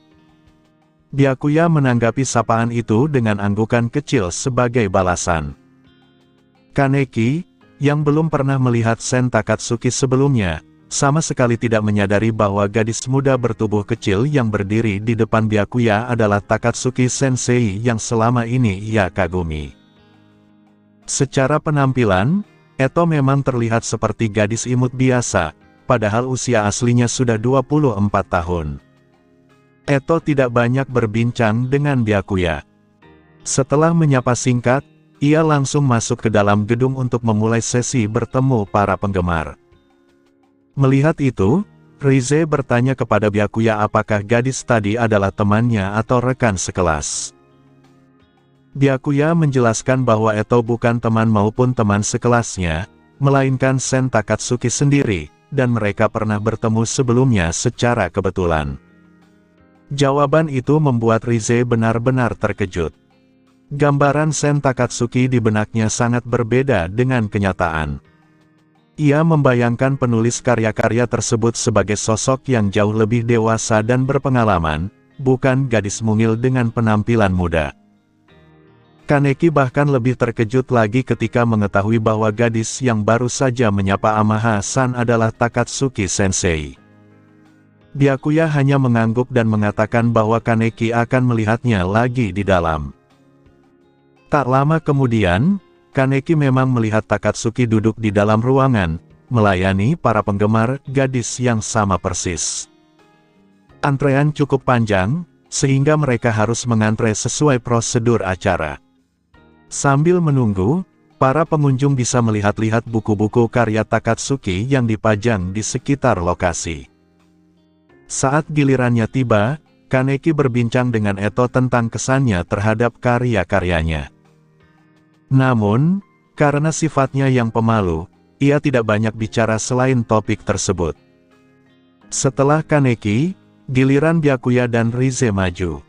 Byakuya menanggapi sapaan itu dengan anggukan kecil sebagai balasan. Kaneki, yang belum pernah melihat Sen Takatsuki sebelumnya, sama sekali tidak menyadari bahwa gadis muda bertubuh kecil yang berdiri di depan Byakuya adalah Takatsuki Sensei yang selama ini ia kagumi. Secara penampilan, Eto memang terlihat seperti gadis imut biasa, padahal usia aslinya sudah 24 tahun. Eto tidak banyak berbincang dengan Byakuya. Setelah menyapa singkat, ia langsung masuk ke dalam gedung untuk memulai sesi bertemu para penggemar. Melihat itu, Rize bertanya kepada Byakuya apakah gadis tadi adalah temannya atau rekan sekelas. Byakuya menjelaskan bahwa Eto bukan teman maupun teman sekelasnya, melainkan Sen Takatsuki sendiri, dan mereka pernah bertemu sebelumnya secara kebetulan. Jawaban itu membuat Rize benar-benar terkejut. Gambaran Sen Takatsuki di benaknya sangat berbeda dengan kenyataan. Ia membayangkan penulis karya-karya tersebut sebagai sosok yang jauh lebih dewasa dan berpengalaman, bukan gadis mungil dengan penampilan muda. Kaneki bahkan lebih terkejut lagi ketika mengetahui bahwa gadis yang baru saja menyapa Amaha-san adalah Takatsuki Sensei. Byakuya hanya mengangguk dan mengatakan bahwa Kaneki akan melihatnya lagi di dalam. Tak lama kemudian, Kaneki memang melihat Takatsuki duduk di dalam ruangan, melayani para penggemar gadis yang sama persis. Antrean cukup panjang, sehingga mereka harus mengantre sesuai prosedur acara. Sambil menunggu, para pengunjung bisa melihat-lihat buku-buku karya Takatsuki yang dipajang di sekitar lokasi. Saat gilirannya tiba, Kaneki berbincang dengan Eto tentang kesannya terhadap karya-karyanya. Namun, karena sifatnya yang pemalu, ia tidak banyak bicara selain topik tersebut. Setelah Kaneki, giliran Byakuya dan Rize maju.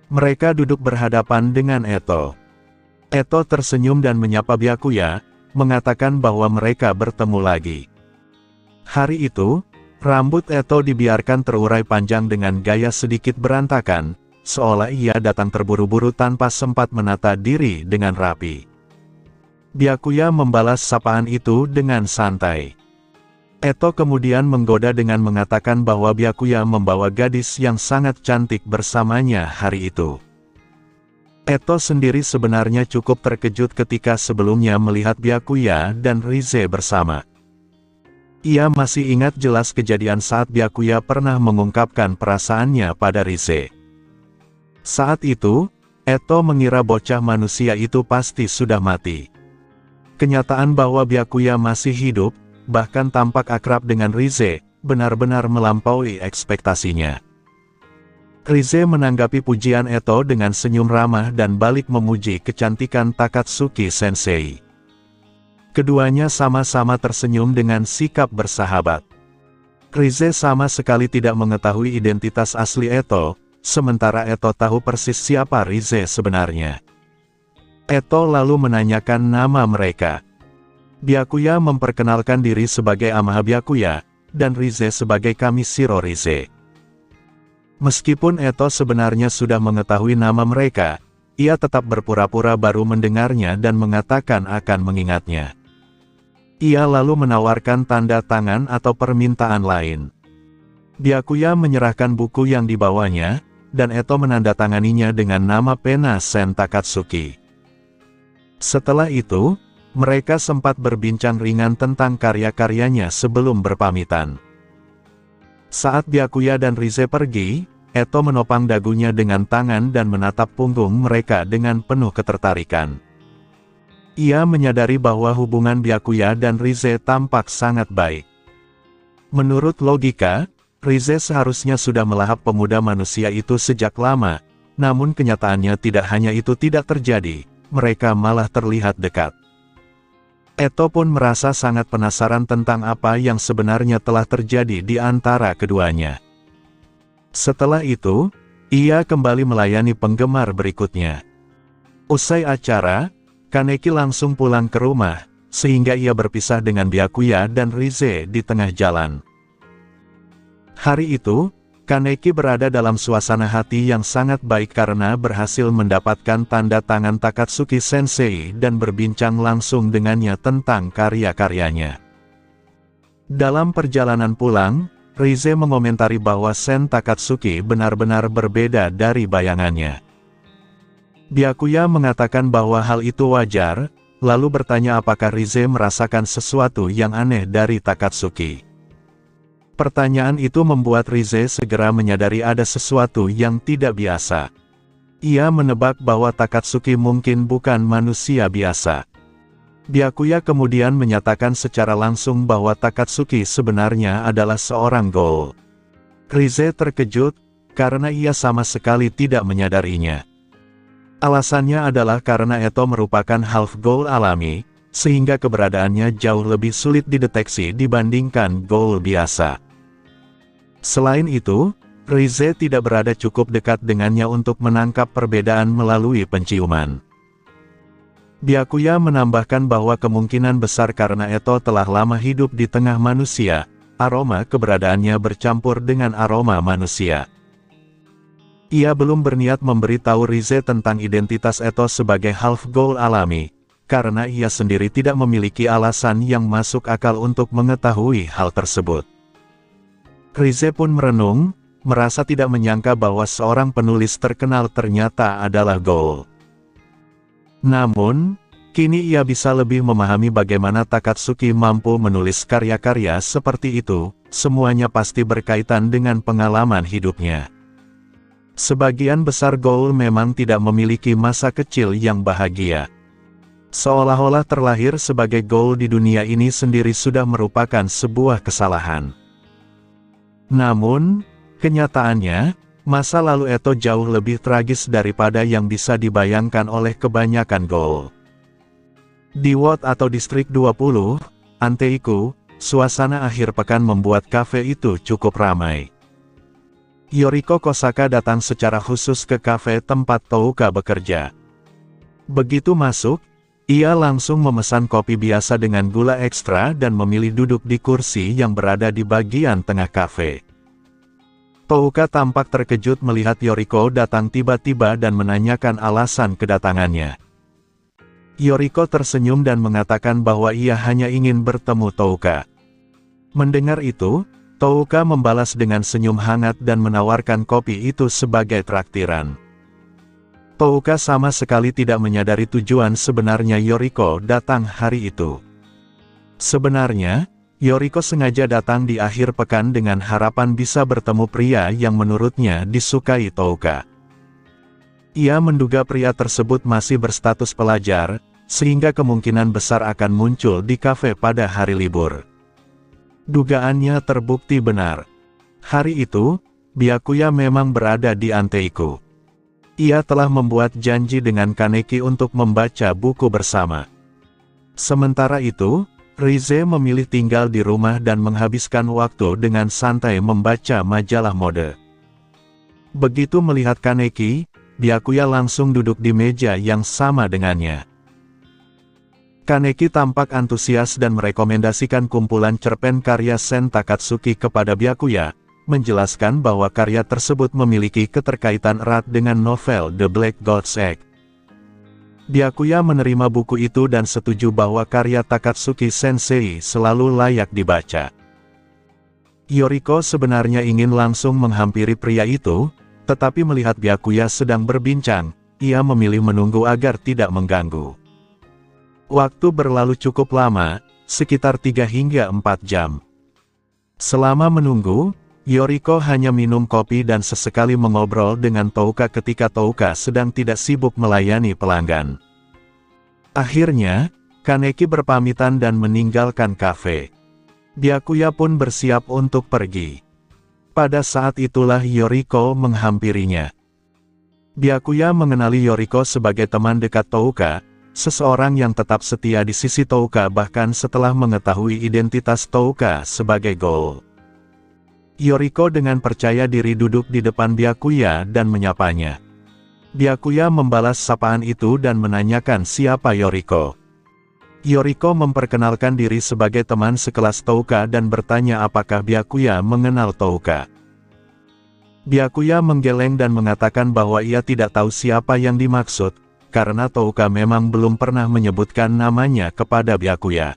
Mereka duduk berhadapan dengan Eto. Eto tersenyum dan menyapa Byakuya, mengatakan bahwa mereka bertemu lagi. Hari itu, rambut Eto dibiarkan terurai panjang dengan gaya sedikit berantakan, seolah ia datang terburu-buru tanpa sempat menata diri dengan rapi. Byakuya membalas sapaan itu dengan santai. Eto kemudian menggoda dengan mengatakan bahwa Byakuya membawa gadis yang sangat cantik bersamanya hari itu. Eto sendiri sebenarnya cukup terkejut ketika sebelumnya melihat Byakuya dan Rize bersama. Ia masih ingat jelas kejadian saat Byakuya pernah mengungkapkan perasaannya pada Rize. Saat itu, Eto mengira bocah manusia itu pasti sudah mati. Kenyataan bahwa Byakuya masih hidup, bahkan tampak akrab dengan Rize, benar-benar melampaui ekspektasinya. Rize menanggapi pujian Eto dengan senyum ramah dan balik memuji kecantikan Takatsuki Sensei. Keduanya sama-sama tersenyum dengan sikap bersahabat. Rize sama sekali tidak mengetahui identitas asli Eto, sementara Eto tahu persis siapa Rize sebenarnya. Eto lalu menanyakan nama mereka. Byakuya memperkenalkan diri sebagai Amaha Byakuya, dan Rize sebagai Kamishiro Rize. Meskipun Eto sebenarnya sudah mengetahui nama mereka, ia tetap berpura-pura baru mendengarnya dan mengatakan akan mengingatnya. Ia lalu menawarkan tanda tangan atau permintaan lain. Byakuya menyerahkan buku yang dibawanya, dan Eto menandatanganinya dengan nama pena Sen Takatsuki. Setelah itu, mereka sempat berbincang ringan tentang karya-karyanya sebelum berpamitan. Saat Byakuya dan Rize pergi, Eto menopang dagunya dengan tangan dan menatap punggung mereka dengan penuh ketertarikan. Ia menyadari bahwa hubungan Byakuya dan Rize tampak sangat baik. Menurut logika, Rize seharusnya sudah melahap pemuda manusia itu sejak lama, namun kenyataannya tidak hanya itu tidak terjadi, mereka malah terlihat dekat. Eto pun merasa sangat penasaran tentang apa yang sebenarnya telah terjadi di antara keduanya. Setelah itu, ia kembali melayani penggemar berikutnya. Usai acara, Kaneki langsung pulang ke rumah, sehingga ia berpisah dengan Byakuya dan Rize di tengah jalan. Hari itu, Kaneki berada dalam suasana hati yang sangat baik karena berhasil mendapatkan tanda tangan Takatsuki Sensei dan berbincang langsung dengannya tentang karya-karyanya. Dalam perjalanan pulang, Rize mengomentari bahwa Sen Takatsuki benar-benar berbeda dari bayangannya. Byakuya mengatakan bahwa hal itu wajar, lalu bertanya apakah Rize merasakan sesuatu yang aneh dari Takatsuki. Pertanyaan itu membuat Rize segera menyadari ada sesuatu yang tidak biasa. Ia menebak bahwa Takatsuki mungkin bukan manusia biasa. Byakuya kemudian menyatakan secara langsung bahwa Takatsuki sebenarnya adalah seorang ghoul. Rize terkejut, karena ia sama sekali tidak menyadarinya. Alasannya adalah karena Eto merupakan half ghoul alami, sehingga keberadaannya jauh lebih sulit dideteksi dibandingkan ghoul biasa. Selain itu, Rize tidak berada cukup dekat dengannya untuk menangkap perbedaan melalui penciuman. Byakuya menambahkan bahwa kemungkinan besar karena Eto telah lama hidup di tengah manusia, aroma keberadaannya bercampur dengan aroma manusia. Ia belum berniat memberitahu Rize tentang identitas Eto sebagai half ghoul alami, karena ia sendiri tidak memiliki alasan yang masuk akal untuk mengetahui hal tersebut. Rize pun merenung, merasa tidak menyangka bahwa seorang penulis terkenal ternyata adalah ghoul. Namun, kini ia bisa lebih memahami bagaimana Takatsuki mampu menulis karya-karya seperti itu, semuanya pasti berkaitan dengan pengalaman hidupnya. Sebagian besar gaul memang tidak memiliki masa kecil yang bahagia. Seolah-olah terlahir sebagai gaul di dunia ini sendiri sudah merupakan sebuah kesalahan. Namun, kenyataannya, masa lalu Eto jauh lebih tragis daripada yang bisa dibayangkan oleh kebanyakan gaul. Di Ward atau Distrik 20, Anteiku, suasana akhir pekan membuat kafe itu cukup ramai. Yoriko Kosaka datang secara khusus ke kafe tempat Touka bekerja. Begitu masuk, ia langsung memesan kopi biasa dengan gula ekstra dan memilih duduk di kursi yang berada di bagian tengah kafe. Touka tampak terkejut melihat Yoriko datang tiba-tiba dan menanyakan alasan kedatangannya. Yoriko tersenyum dan mengatakan bahwa ia hanya ingin bertemu Touka. Mendengar itu, Touka membalas dengan senyum hangat dan menawarkan kopi itu sebagai traktiran. Touka sama sekali tidak menyadari tujuan sebenarnya Yoriko datang hari itu. Sebenarnya, Yoriko sengaja datang di akhir pekan dengan harapan bisa bertemu pria yang menurutnya disukai Touka. Ia menduga pria tersebut masih berstatus pelajar, sehingga kemungkinan besar akan muncul di kafe pada hari libur. Dugaannya terbukti benar. Hari itu, Byakuya memang berada di Anteiku. Ia telah membuat janji dengan Kaneki untuk membaca buku bersama. Sementara itu, Rize memilih tinggal di rumah dan menghabiskan waktu dengan santai membaca majalah mode. Begitu melihat Kaneki, Byakuya langsung duduk di meja yang sama dengannya. Kaneki tampak antusias dan merekomendasikan kumpulan cerpen karya Sen Takatsuki kepada Byakuya, menjelaskan bahwa karya tersebut memiliki keterkaitan erat dengan novel The Black God's Egg. Byakuya menerima buku itu dan setuju bahwa karya Takatsuki Sensei selalu layak dibaca. Yoriko sebenarnya ingin langsung menghampiri pria itu, tetapi melihat Byakuya sedang berbincang, ia memilih menunggu agar tidak mengganggu. Waktu berlalu cukup lama, sekitar 3 hingga 4 jam. Selama menunggu, Yoriko hanya minum kopi dan sesekali mengobrol dengan Touka ketika Touka sedang tidak sibuk melayani pelanggan. Akhirnya, Kaneki berpamitan dan meninggalkan kafe. Byakuya pun bersiap untuk pergi. Pada saat itulah Yoriko menghampirinya. Byakuya mengenali Yoriko sebagai teman dekat Touka, seseorang yang tetap setia di sisi Touka bahkan setelah mengetahui identitas Touka sebagai gaul. Yoriko dengan percaya diri duduk di depan Byakuya dan menyapanya. Byakuya membalas sapaan itu dan menanyakan siapa Yoriko. Yoriko memperkenalkan diri sebagai teman sekelas Touka dan bertanya apakah Byakuya mengenal Touka. Byakuya menggeleng dan mengatakan bahwa ia tidak tahu siapa yang dimaksud, karena Touka memang belum pernah menyebutkan namanya kepada Byakuya.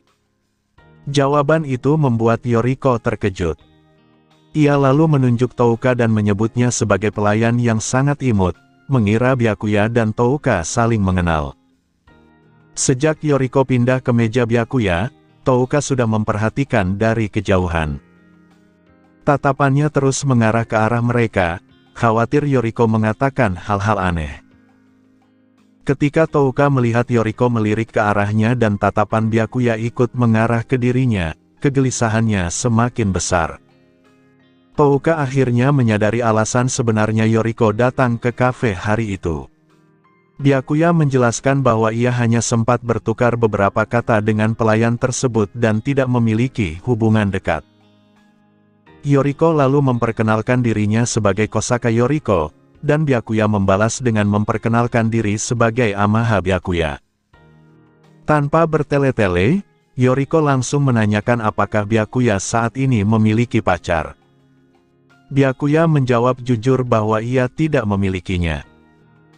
Jawaban itu membuat Yoriko terkejut. Ia lalu menunjuk Touka dan menyebutnya sebagai pelayan yang sangat imut, mengira Byakuya dan Touka saling mengenal. Sejak Yoriko pindah ke meja Byakuya, Touka sudah memperhatikan dari kejauhan. Tatapannya terus mengarah ke arah mereka, khawatir Yoriko mengatakan hal-hal aneh. Ketika Touka melihat Yoriko melirik ke arahnya dan tatapan Byakuya ikut mengarah ke dirinya, kegelisahannya semakin besar. Touka akhirnya menyadari alasan sebenarnya Yoriko datang ke kafe hari itu. Byakuya menjelaskan bahwa ia hanya sempat bertukar beberapa kata dengan pelayan tersebut dan tidak memiliki hubungan dekat. Yoriko lalu memperkenalkan dirinya sebagai Kosaka Yoriko, dan Byakuya membalas dengan memperkenalkan diri sebagai Amaha Byakuya. Tanpa bertele-tele, Yoriko langsung menanyakan apakah Byakuya saat ini memiliki pacar. Byakuya menjawab jujur bahwa ia tidak memilikinya.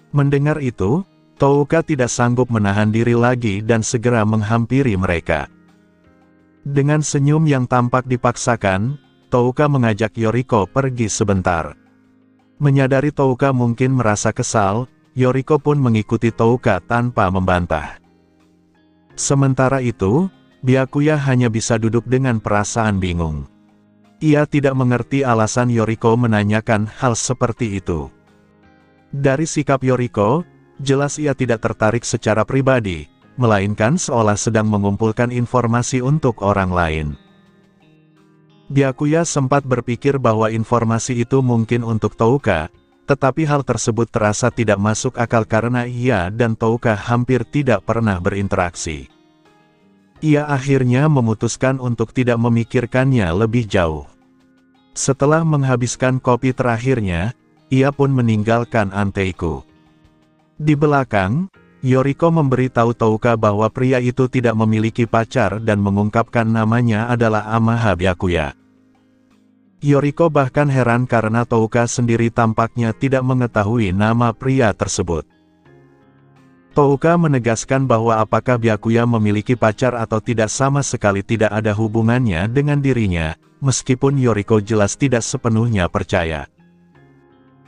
Mendengar itu, Touka tidak sanggup menahan diri lagi dan segera menghampiri mereka. Dengan senyum yang tampak dipaksakan, Touka mengajak Yoriko pergi sebentar. Menyadari Touka mungkin merasa kesal, Yoriko pun mengikuti Touka tanpa membantah. Sementara itu, Byakuya hanya bisa duduk dengan perasaan bingung. Ia tidak mengerti alasan Yoriko menanyakan hal seperti itu. Dari sikap Yoriko, jelas ia tidak tertarik secara pribadi, melainkan seolah sedang mengumpulkan informasi untuk orang lain. Byakuya sempat berpikir bahwa informasi itu mungkin untuk Touka, tetapi hal tersebut terasa tidak masuk akal karena ia dan Touka hampir tidak pernah berinteraksi. Ia akhirnya memutuskan untuk tidak memikirkannya lebih jauh. Setelah menghabiskan kopi terakhirnya, ia pun meninggalkan Anteiku. Di belakang, Yoriko memberitahu Touka bahwa pria itu tidak memiliki pacar dan mengungkapkan namanya adalah Amaha Byakuya. Yoriko bahkan heran karena Touka sendiri tampaknya tidak mengetahui nama pria tersebut. Touka menegaskan bahwa apakah Byakuya memiliki pacar atau tidak sama sekali tidak ada hubungannya dengan dirinya, meskipun Yoriko jelas tidak sepenuhnya percaya.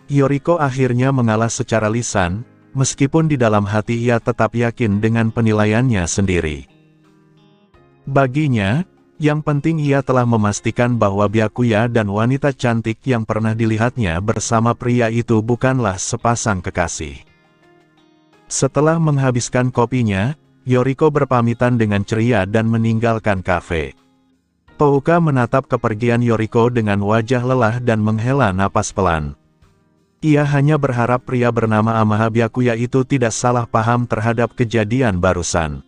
Yoriko akhirnya mengalah secara lisan, meskipun di dalam hati ia tetap yakin dengan penilaiannya sendiri. Baginya, yang penting ia telah memastikan bahwa Byakuya dan wanita cantik yang pernah dilihatnya bersama pria itu bukanlah sepasang kekasih. Setelah menghabiskan kopinya, Yoriko berpamitan dengan ceria dan meninggalkan kafe. Touka menatap kepergian Yoriko dengan wajah lelah dan menghela napas pelan. Ia hanya berharap pria bernama Amaha Byakuya itu tidak salah paham terhadap kejadian barusan.